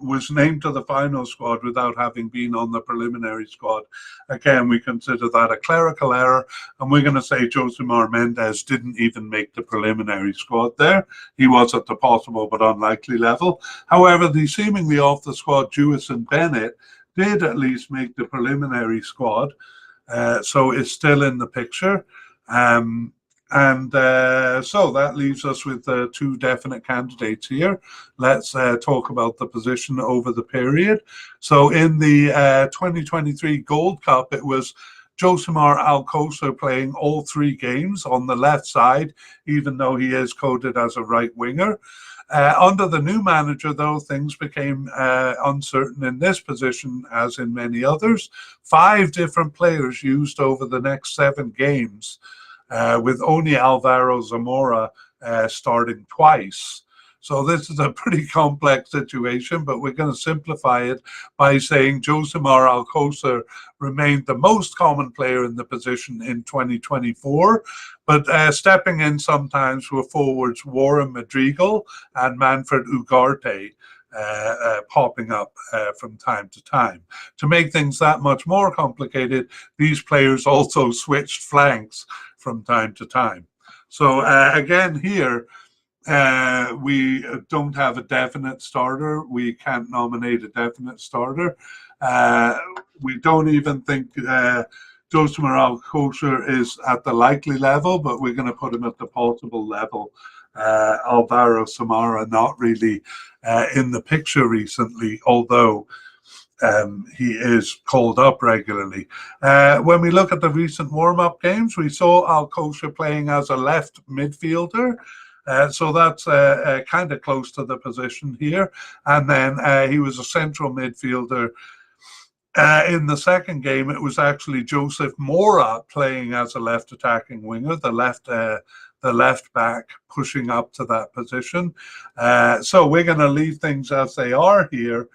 was named to the final squad without having been on the preliminary squad. Again, we consider that a clerical error, and we're going to say Josimar Mendez didn't even make the preliminary squad there. He was at the possible but unlikely level. However, the seemingly off the squad Jewison Bennett did at least make the preliminary squad, so it's still in the picture. So that leaves us with two definite candidates here. Let's talk about the position over the period. So in the 2023 Gold Cup, it was Josimar Alcocer playing all three games on the left side, even though he is coded as a right winger. Under the new manager, though, things became uncertain in this position, as in many others. 5 different players used over the next 7 games, with only Alvaro Zamora starting twice. So this is a pretty complex situation, but we're going to simplify it by saying Josimar Alcocer remained the most common player in the position in 2024, but stepping in sometimes were forwards Warren Madrigal and Manfred Ugarte, popping up from time to time. To make things that much more complicated, these players also switched flanks from time to time. So again here, we don't have a definite starter. We can't nominate a definite starter. We don't even think Josimar Alcocer is at the likely level, but we're going to put him at the possible level. Alvaro Zamora not really in the picture recently, although he is called up regularly. When we look at the recent warm-up games, we saw Alcocer playing as a left midfielder. So that's kind of close to the position here. And then he was a central midfielder. In the second game, it was actually Joseph Mora playing as a left attacking winger, the left back pushing up to that position. So we're going to leave things as they are here,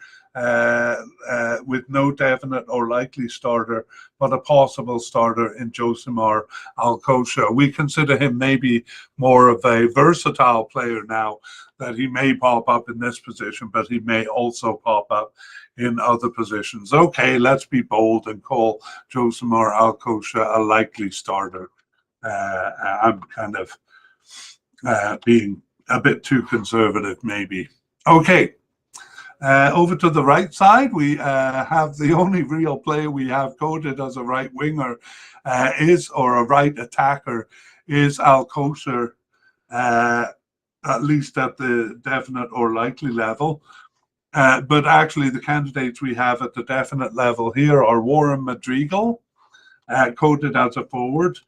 with no definite or likely starter, but a possible starter in Josimar Alcocer. We consider him maybe more of a versatile player now, that he may pop up in this position, but he may also pop up in other positions. Okay, let's be bold and call Josimar Alcocer a likely starter. I'm kind of being a bit too conservative, maybe. Okay. Over to the right side, we have the only real player we have coded as a right winger or a right attacker is Alcocer, at least at the definite or likely level. But actually the candidates we have at the definite level here are Warren Madrigal, coded as a forward.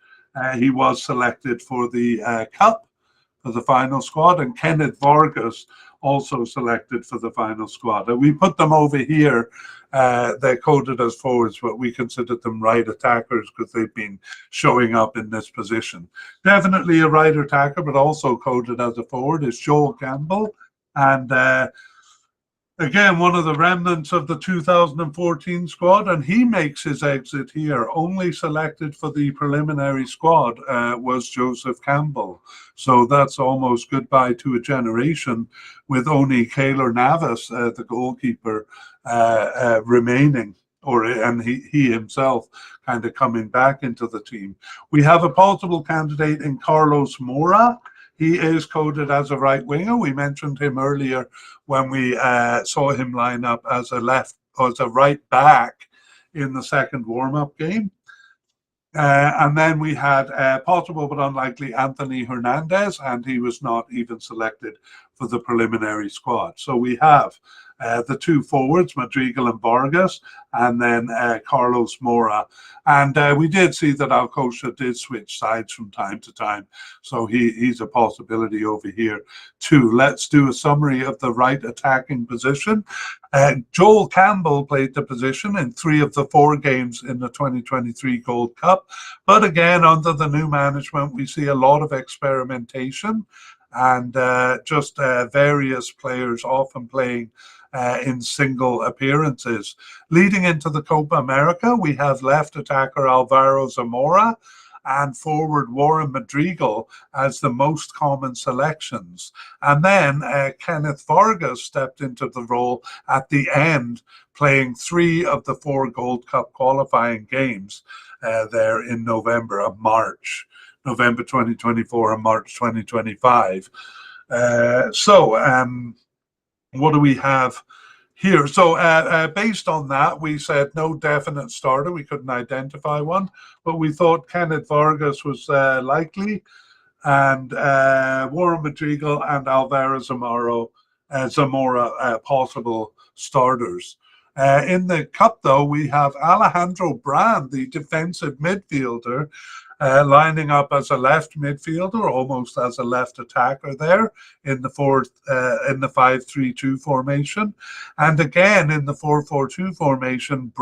He was selected for the Cup, for the final squad, and Kenneth Vargas, also selected for the final squad. And we put them over here. They're coded as forwards, but we considered them right attackers because they've been showing up in this position. Definitely a right attacker, but also coded as a forward is Joel Campbell. And Again, one of the remnants of the 2014 squad, and he makes his exit here. Only selected for the preliminary squad was Joseph Campbell. So that's almost goodbye to a generation, with only Keylor Navas, the goalkeeper, remaining, and he himself kind of coming back into the team. We have a possible candidate in Carlos Mora. He is coded as a right winger. We mentioned him earlier when we saw him line up as a right back in the second warm-up game. And then we had possible but unlikely Anthony Hernandez, and he was not even selected for the preliminary squad. So we have the two forwards, Madrigal and Vargas, and then Carlos Mora. And we did see that Alcocer did switch sides from time to time. So he's a possibility over here too. Let's do a summary of the right attacking position. Joel Campbell played the position in 3 of the 4 games in the 2023 Gold Cup. But again, under the new management, we see a lot of experimentation and just various players often playing in single appearances. Leading into the Copa America, we have left attacker Alvaro Zamora and forward Warren Madrigal as the most common selections. And then Kenneth Vargas stepped into the role at the end, playing 3 of the 4 Gold Cup qualifying games there in November 2024 and March 2025. What do we have here? So based on that, we said no definite starter. We couldn't identify one, but we thought Kenneth Vargas was likely, and Warren Madrigal and Alvaro Zamora possible starters. In the cup, though, we have Alejandro Brand, the defensive midfielder, lining up as a left midfielder, almost as a left attacker there in the 5-3-2 formation. And again, in the 4-4-2 formation,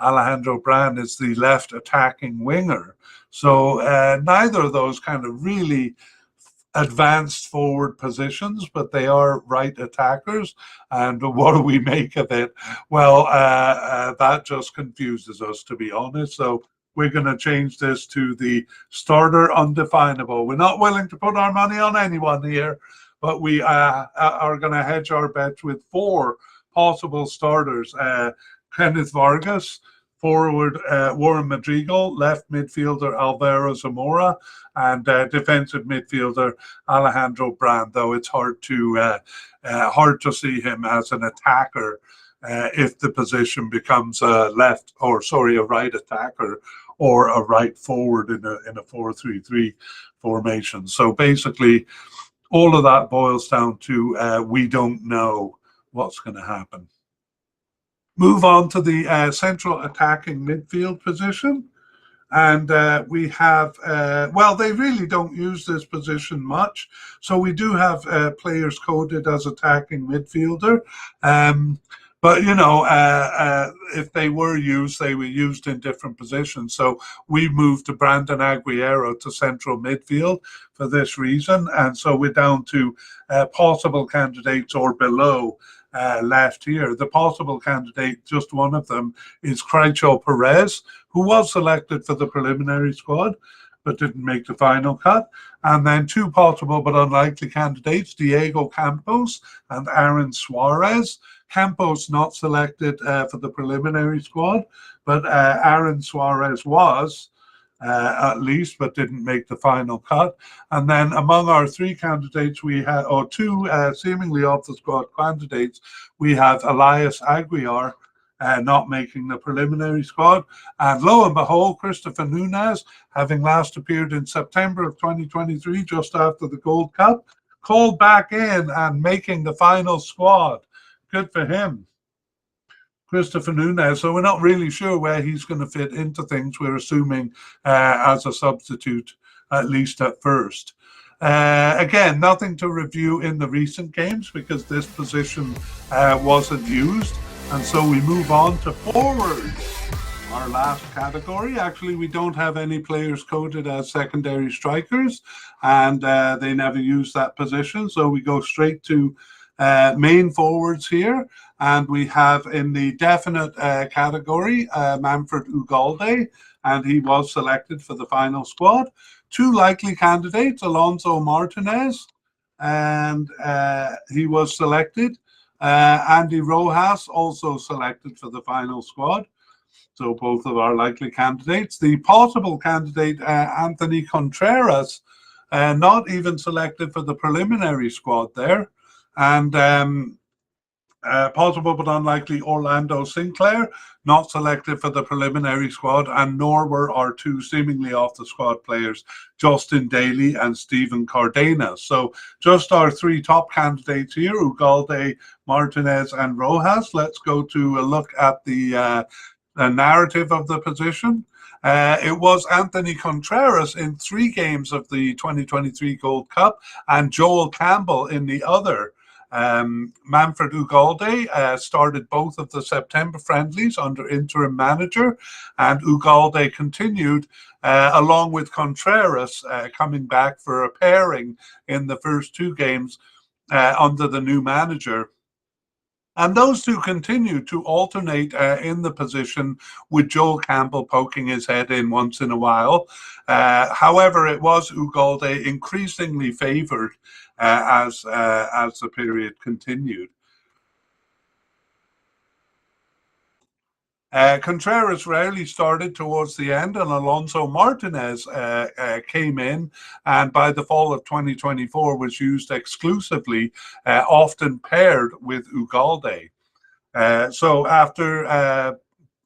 Alejandro Brand is the left attacking winger. So neither of those kind of really advanced forward positions, but they are right attackers. And what do we make of it? Well, that just confuses us, to be honest. So we're going to change this to the starter undefinable. We're not willing to put our money on anyone here, but we are going to hedge our bets with 4 possible starters. Kenneth Vargas, forward Warren Madrigal, left midfielder Alvaro Zamora, and defensive midfielder Alejandro Brand, though it's hard to see him as an attacker if the position becomes a right attacker or a right forward in a 4-3-3 formation. So basically, all of that boils down to we don't know what's going to happen. Move on to the central attacking midfield position. And we have, they really don't use this position much. So we do have players coded as attacking midfielder. But, if they were used, they were used in different positions. So we moved to Brandon Aguero to central midfield for this reason. And so we're down to possible candidates or below left here. The possible candidate, just one of them, is Craicho Perez, who was selected for the preliminary squad, but didn't make the final cut. And then 2 possible but unlikely candidates, Diego Campos and Aaron Suarez. Campos not selected for the preliminary squad, but Aaron Suarez was, at least, but didn't make the final cut. And then among our 3 candidates, we had, or 2 seemingly off the squad candidates, we have Elias Aguiar not making the preliminary squad. And lo and behold, Christopher Nunez, having last appeared in September of 2023, just after the Gold Cup, called back in and making the final squad. Good for him, Christopher Nunez. So we're not really sure where he's going to fit into things. We're assuming as a substitute, at least at first. Again, nothing to review in the recent games because this position wasn't used. And so we move on to forwards, our last category. Actually, we don't have any players coded as secondary strikers, and they never use that position. So we go straight to main forwards here, and we have in the definite category Manfred Ugalde, and he was selected for the final squad. Two likely candidates, Alonso Martinez, and he was selected. Andy Rojas also selected for the final squad. So both of our likely candidates. The possible candidate, Anthony Contreras, not even selected for the preliminary squad there. And possible but unlikely Orlando Sinclair, not selected for the preliminary squad, and nor were our two seemingly off the squad players, Justin Daly and Stephen Cardenas. So just our three top candidates here, Ugalde, Martinez and Rojas. Let's go to a look at the narrative of the position. It was Anthony Contreras in 3 games of the 2023 Gold Cup and Joel Campbell in the other. Manfred Ugalde started both of the September friendlies under interim manager, and Ugalde continued along with Contreras coming back for a pairing in the first 2 games under the new manager. And those two continue to alternate in the position, with Joel Campbell poking his head in once in a while. However, it was Ugalde increasingly favoured as the period continued. Contreras rarely started towards the end, and Alonso Martinez came in, and by the fall of 2024 was used exclusively, often paired with Ugalde. So after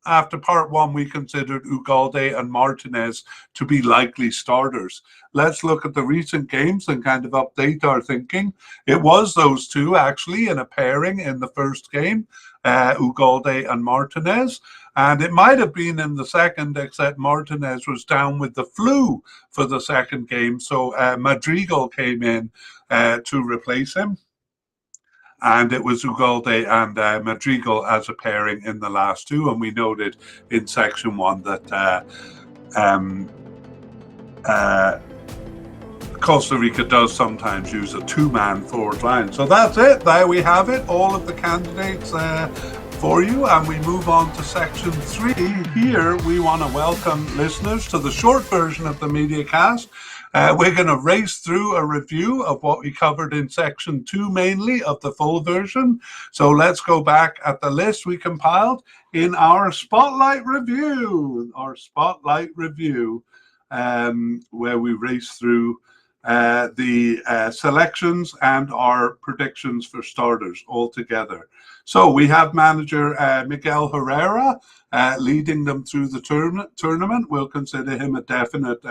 part 1, we considered Ugalde and Martinez to be likely starters. Let's look at the recent games and kind of update our thinking. It was those two actually in a pairing in the first game, Ugalde and Martinez, and it might have been in the second, except Martinez was down with the flu for the second game, so Madrigal came in to replace him. And it was Ugalde and Madrigal as a pairing in the last 2. And we noted in section 1 that Costa Rica does sometimes use a 2-man forward line. So that's it. There we have it. All of the candidates for you. And we move on to section 3. Here we want to welcome listeners to the short version of the mediacast. We're going to race through a review of what we covered in section 2, mainly of the full version. So let's go back at the list we compiled in our spotlight review. Where we race through the selections and our predictions for starters all together. So we have manager Miguel Herrera leading them through the tournament. We'll consider him a definite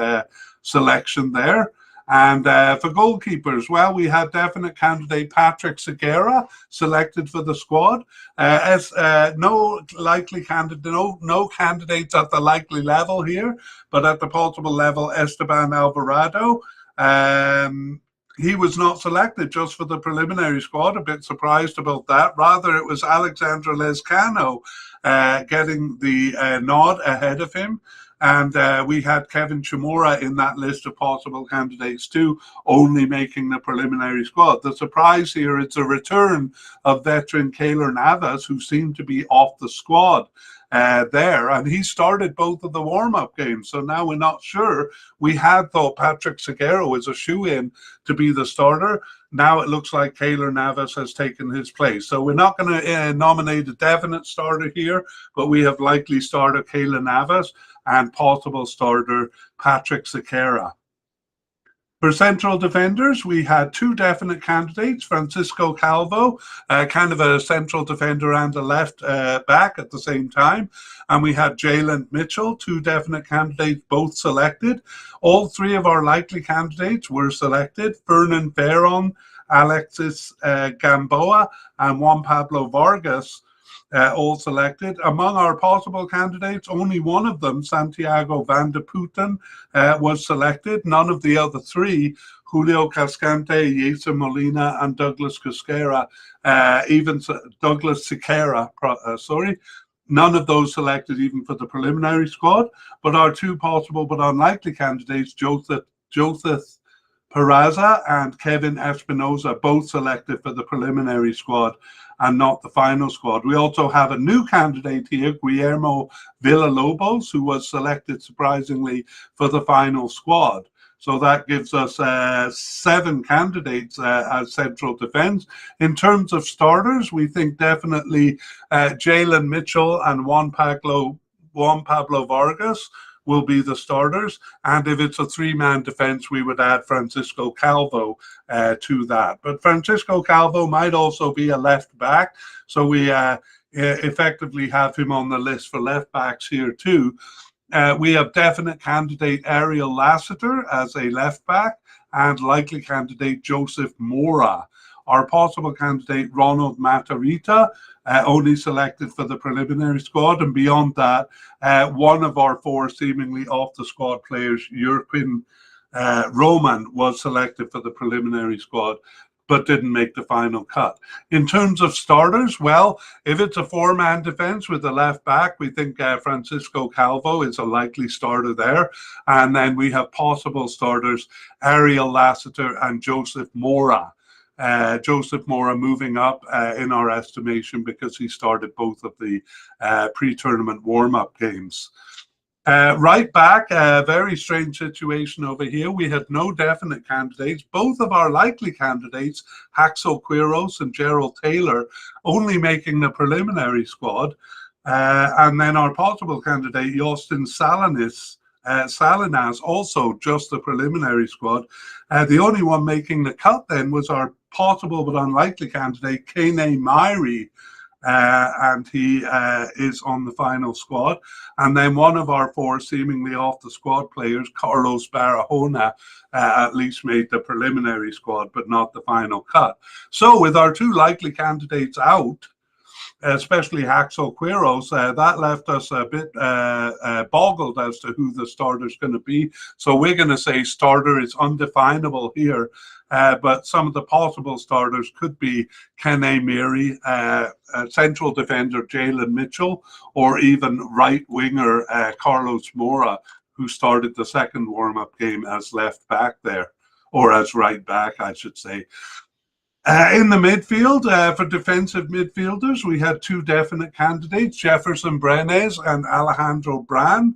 selection there. And for goalkeepers, well, we had definite candidate Patrick Segura selected for the squad. No likely candidate, no candidates at the likely level here, but at the possible level, Esteban Alvarado. He was not selected just for the preliminary squad. A bit surprised about that. Rather, it was Alexandre Lezcano getting the nod ahead of him. And we had Kevin Chamorro in that list of possible candidates too, only making the preliminary squad. The surprise here is the return of veteran Keylor Navas, who seemed to be off the squad there. And he started both of the warm-up games. So now we're not sure. We had thought Patrick Segura was a shoe-in to be the starter. Now it looks like Keylor Navas has taken his place. So we're not going to nominate a definite starter here, but we have likely starter Keylor Navas and possible starter Patrick Segura. For central defenders, we had 2 definite candidates, Francisco Calvo, kind of a central defender and a left back at the same time. And we had Jalen Mitchell, 2 definite candidates, both selected. All 3 of our likely candidates were selected, Fernan Veron, Alexis Gamboa, and Juan Pablo Vargas, all selected. Among our possible candidates, only one of them, Santiago Van de Putten, was selected. None of the other 3, Julio Cascante, Yeser Molina, and Douglas Casquera, none of those selected even for the preliminary squad. But our 2 possible but unlikely candidates, Joseph Peraza and Kevin Espinoza, both selected for the preliminary squad and not the final squad. We also have a new candidate here, Guillermo Villalobos, who was selected surprisingly for the final squad. So that gives us 7 candidates as central defense. In terms of starters, we think definitely Jalen Mitchell and Juan Pablo Vargas will be the starters. And if it's a 3-man defense, we would add Francisco Calvo to that. But Francisco Calvo might also be a left back. So we effectively have him on the list for left backs here too. We have definite candidate Ariel Lassiter as a left back and likely candidate Joseph Mora. Our possible candidate Ronald Matarrita, only selected for the preliminary squad, and beyond that, one of our 4 seemingly off the squad players, Jurquin Roman, was selected for the preliminary squad but didn't make the final cut. In terms of starters, well, if it's a 4-man defense with a left back, we think Francisco Calvo is a likely starter there. And then we have possible starters, Ariel Lassiter and Joseph Mora. Joseph Mora moving up in our estimation because he started both of the pre-tournament warm-up games. Right back, a very strange situation over here. We had no definite candidates. Both of our likely candidates, Haxel Quiros and Gerald Taylor, only making the preliminary squad. And then our possible candidate, Justin Salinas, also just the preliminary squad. The only one making the cut then was our possible but unlikely candidate, Kene Myrie, and he is on the final squad. And then one of our 4 seemingly off the squad players, Carlos Barahona, at least made the preliminary squad but not the final cut. So with our 2 likely candidates out, especially Haxel Quiros, that left us a bit boggled as to who the starter is going to be. So we're going to say starter is undefinable here, but some of the possible starters could be Kene Myrie, central defender Jalen Mitchell, or even right winger Carlos Mora, who started the second warm-up game as left back there, or as right back, I should say. In the midfield, for defensive midfielders, we had 2 definite candidates, Jefferson Brenes and Alejandro Bran,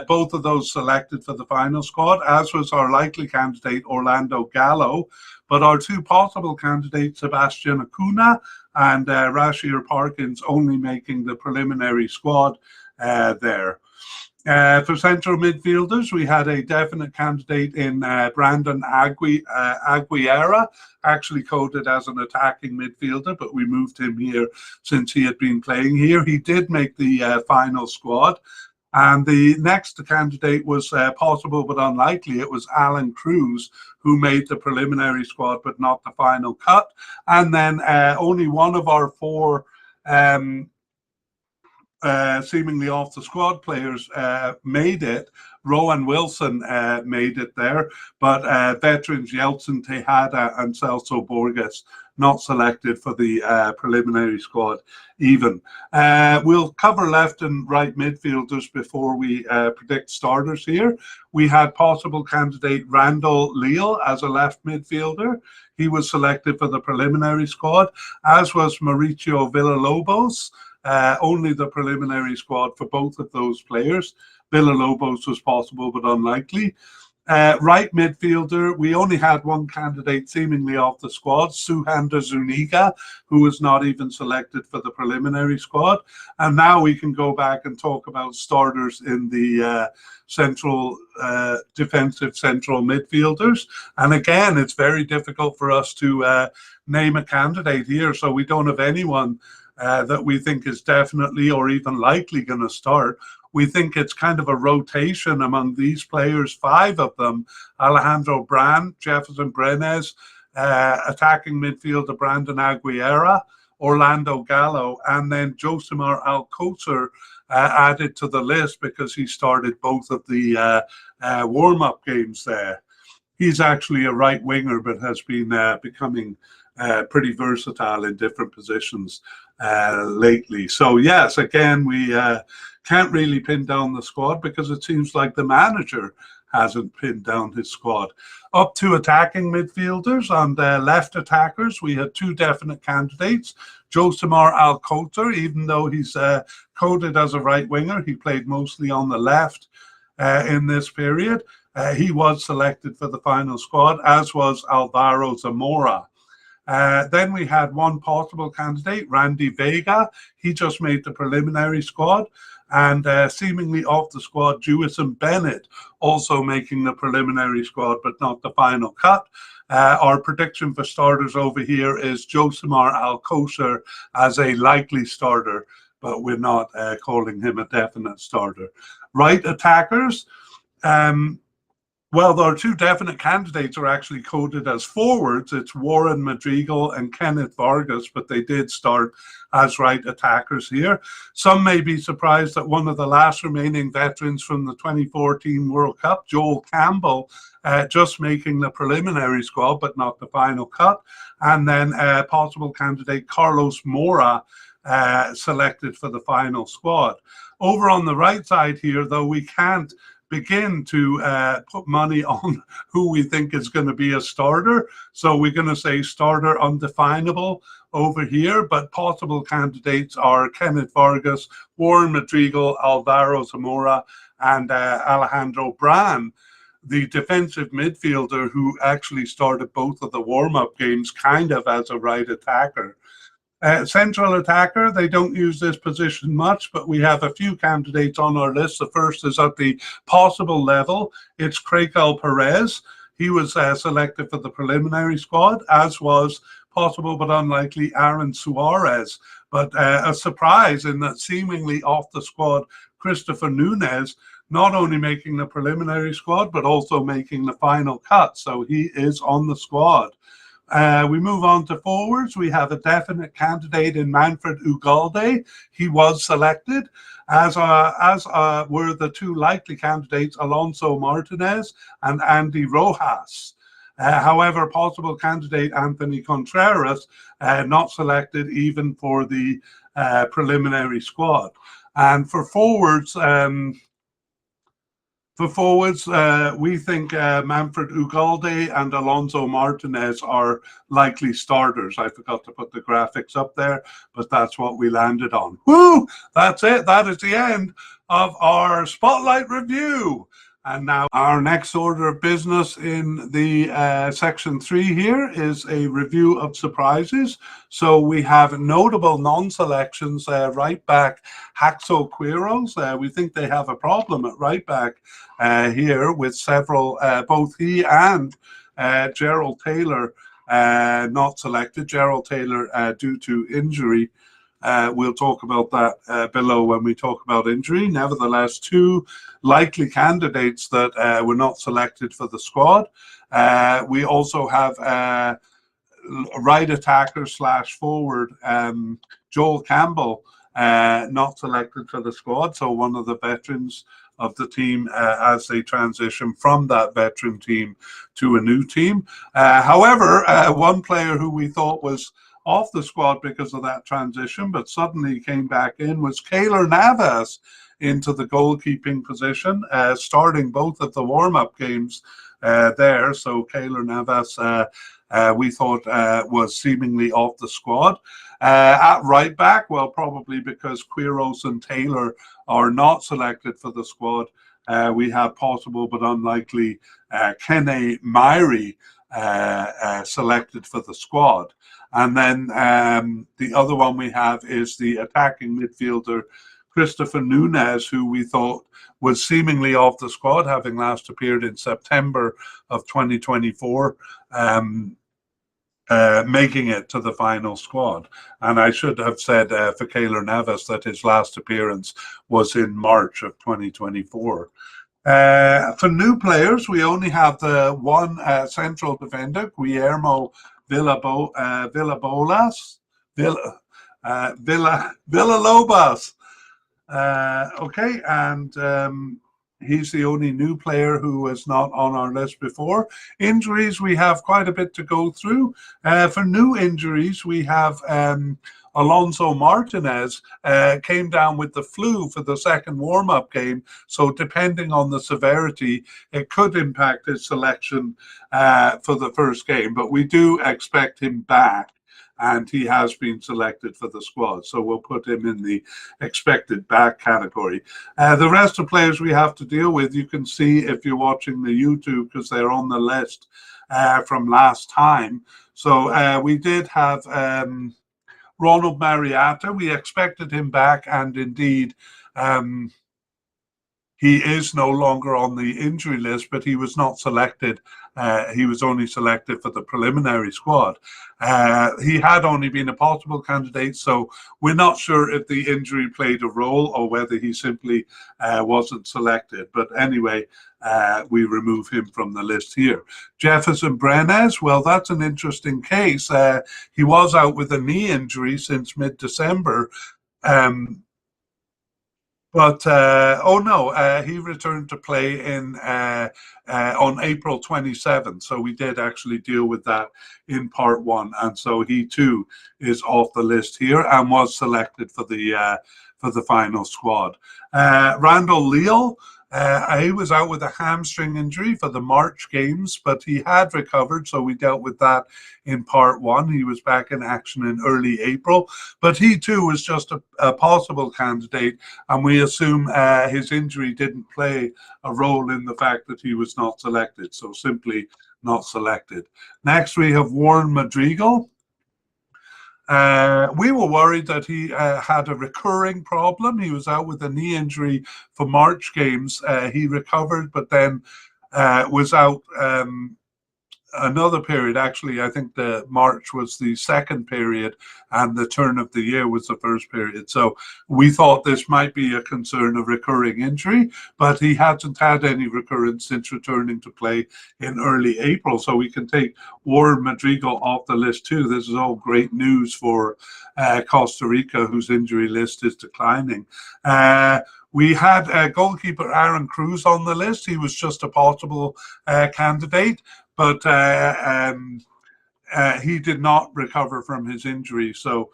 both of those selected for the final squad, as was our likely candidate, Orlando Gallo. But our 2 possible candidates, Sebastian Acuna and Rashir Parkins, only making the preliminary squad there. For central midfielders, we had a definite candidate in Brandon Aguilera, actually coded as an attacking midfielder, but we moved him here since he had been playing here. He did make the final squad. And the next candidate was possible but unlikely. It was Alan Cruz, who made the preliminary squad but not the final cut. And then only one of our 4 seemingly off the squad players made it. Rowan Wilson made it there, but veterans Yeltsin Tejada and Celso Borges not selected for the preliminary squad even. We'll cover left and right midfielders before we predict starters here. We had possible candidate Randall Leal as a left midfielder. He was selected for the preliminary squad, as was Mauricio Villalobos. Only the preliminary squad for both of those players. Villalobos was possible but unlikely. Right midfielder, we only had 1 candidate seemingly off the squad, Suhanda Zuniga, who was not even selected for the preliminary squad. And now we can go back and talk about starters in the central defensive central midfielders. And again, it's very difficult for us to name a candidate here, so we don't have anyone that we think is definitely or even likely going to start. We think it's kind of a rotation among these players, 5 of them: Alejandro Bran, Jefferson Brenes, attacking midfielder Brandon Aguilera, Orlando Gallo, and then Josimar Alcocer added to the list because he started both of the warm-up games there. He's actually a right winger, but has been becoming pretty versatile in different positions lately. So yes, again, we can't really pin down the squad because it seems like the manager hasn't pinned down his squad. Up to attacking midfielders and left attackers, we had two definite candidates. Josimar Alcocer, even though he's coded as a right winger, he played mostly on the left in this period. He was selected for the final squad, as was Alvaro Zamora. Then we had one possible candidate, Randy Vega. He just made the preliminary squad. And seemingly off the squad, Jewison Bennett also making the preliminary squad, but not the final cut. Our prediction for starters over here is Josimar Alcocer as a likely starter, but we're not calling him a definite starter. Right attackers. Well, our two definite candidates are actually coded as forwards. It's Warren Madrigal and Kenneth Vargas, but they did start as right attackers here. Some may be surprised that one of the last remaining veterans from the 2014 World Cup, Joel Campbell, just making the preliminary squad, but not the final cut. And then possible candidate Carlos Mora selected for the final squad. Over on the right side here, though, we can't begin to put money on who we think is going to be a starter. So we're going to say starter undefinable over here, but possible candidates are Kenneth Vargas, Warren Madrigal, Alvaro Zamora, and Alejandro Brand, the defensive midfielder who actually started both of the warm-up games kind of as a right attacker. Central attacker, they don't use this position much, but we have a few candidates on our list. The first is at the possible level. It's Craig Perez. He was selected for the preliminary squad, as was possible but unlikely Aaron Suarez. But a surprise in that seemingly off the squad, Christopher Nunez, not only making the preliminary squad, but also making the final cut. So he is on the squad. We move on to forwards. We have a definite candidate in Manfred Ugalde. He was selected, as were the two likely candidates, Alonso Martinez and Andy Rojas. However, possible candidate Anthony Contreras not selected even for the preliminary squad. And for forwards, we think Manfred Ugalde and Alonso Martinez are likely starters. I forgot to put the graphics up there, but that's what we landed on. Woo! That's it. That is the end of our Spotlight review. And now our next order of business in the section 3 here is a review of surprises. So we have notable non-selections, right back Haxo Quiros. We think they have a problem at right back here with several, both he and Gerald Taylor not selected. Gerald Taylor due to injury. We'll talk about that below when we talk about injury. Nevertheless, two likely candidates that were not selected for the squad. We also have right attacker / forward Joel Campbell not selected for the squad. So one of the veterans of the team as they transition from that veteran team to a new team. However, one player who we thought was off the squad because of that transition, but suddenly came back in, was Keylor Navas into the goalkeeping position, starting both of the warm-up games there. So Keylor Navas, we thought was seemingly off the squad. At right back, well, probably because Quiros and Taylor are not selected for the squad, we have possible but unlikely Kene Myrie selected for the squad. And then the other one we have is the attacking midfielder, Christopher Nunez, who we thought was seemingly off the squad, having last appeared in September of 2024, making it to the final squad. And I should have said for Keylor Navas that his last appearance was in March of 2024. For new players, we only have the one central defender, Guillermo Villalobos. Okay, and he's the only new player who was not on our list before. Injuries, we have quite a bit to go through. For new injuries, we have Alonso Martinez came down with the flu for the second warm-up game. So depending on the severity, it could impact his selection for the first game. But we do expect him back, and he has been selected for the squad. So we'll put him in the expected back category. The rest of players we have to deal with, you can see if you're watching the YouTube, because they're on the list from last time. So we did have Ronald Marietta. We expected him back, and indeed he is no longer on the injury list, but he was not selected. He was only selected for the preliminary squad. He had only been a possible candidate, so we're not sure if the injury played a role or whether he simply wasn't selected. But anyway, we remove him from the list here. Jefferson Brenes, well, that's an interesting case. He was out with a knee injury since mid-December. But he returned to play on April 27th. So we did actually deal with that in part one, and so he too is off the list here and was selected for the final squad. Randall Leal. He was out with a hamstring injury for the March games, but he had recovered, so we dealt with that in part one. He was back in action in early April, but he too was just a possible candidate, and we assume his injury didn't play a role in the fact that he was not selected, so simply not selected. Next, we have Warren Madrigal. We were worried that he had a recurring problem. He was out with a knee injury for March games. He recovered, but then was out another period. Actually, I think the March was the second period and the turn of the year was the first period. So we thought this might be a concern of recurring injury, but he hasn't had any recurrence since returning to play in early April. So we can take Warren Madrigal off the list too. This is all great news for Costa Rica, whose injury list is declining. We had goalkeeper Aaron Cruz on the list. He was just a possible candidate, but he did not recover from his injury. So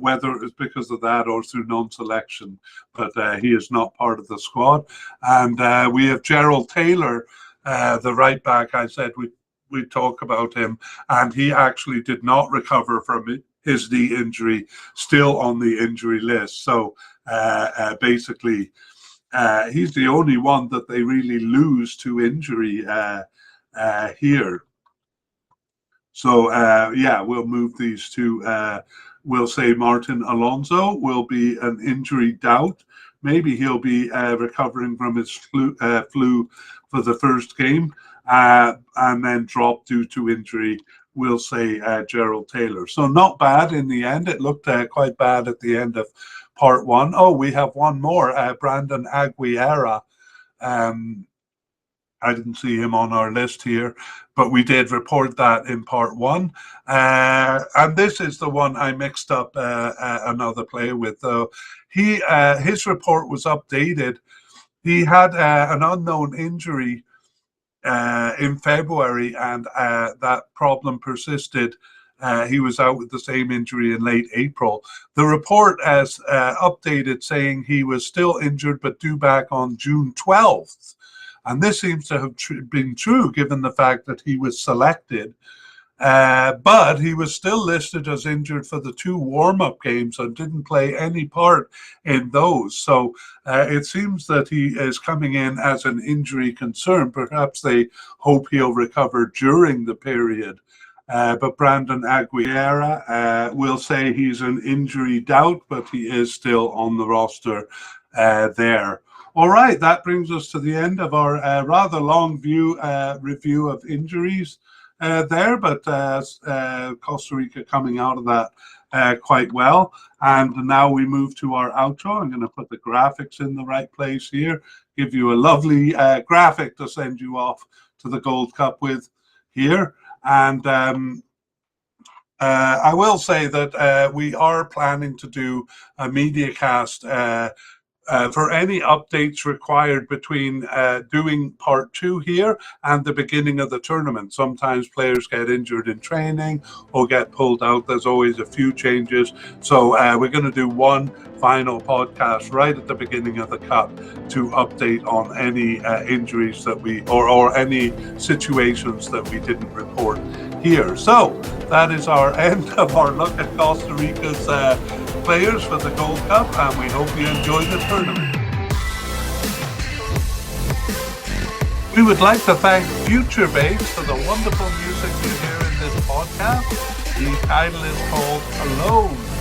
whether it was because of that or through non-selection, but he is not part of the squad. And we have Gerald Taylor, the right back. I said we'd talk about him, and he actually did not recover from his knee injury, still on the injury list. So basically, he's the only one that they really lose to injury here. So yeah, we'll move these two. We'll say Martin Alonso will be an injury doubt. Maybe he'll be recovering from his flu for the first game, and then drop due to injury. We'll say Gerald Taylor. So not bad in the end. It looked quite bad at the end of part one. Oh, we have one more, Brandon Aguilera. I didn't see him on our list here, but we did report that in part one. And this is the one I mixed up another player with. His report was updated. He had an unknown injury in February, and that problem persisted. He was out with the same injury in late April. The report has updated saying he was still injured but due back on June 12th. And this seems to have been true given the fact that he was selected. But he was still listed as injured for the two warm-up games and didn't play any part in those. So it seems that he is coming in as an injury concern. Perhaps they hope he'll recover during the period. But Brandon Aguilera, will say he's an injury doubt, but he is still on the roster there. All right, that brings us to the end of our rather long review of injuries there, but Costa Rica coming out of that quite well. And now we move to our outro. I'm going to put the graphics in the right place here, give you a lovely graphic to send you off to the Gold Cup with here. And I will say that we are planning to do a mediacast for any updates required between doing part 2 here and the beginning of the tournament. Sometimes players get injured in training or get pulled out. There's always a few changes. So we're going to do one final podcast right at the beginning of the cup to update on any injuries that or any situations that we didn't report here. So that is our end of our look at Costa Rica's players for the Gold Cup, and we hope you enjoy the tournament. We would like to thank Future Bass for the wonderful music you hear in this podcast. The title is called Alone.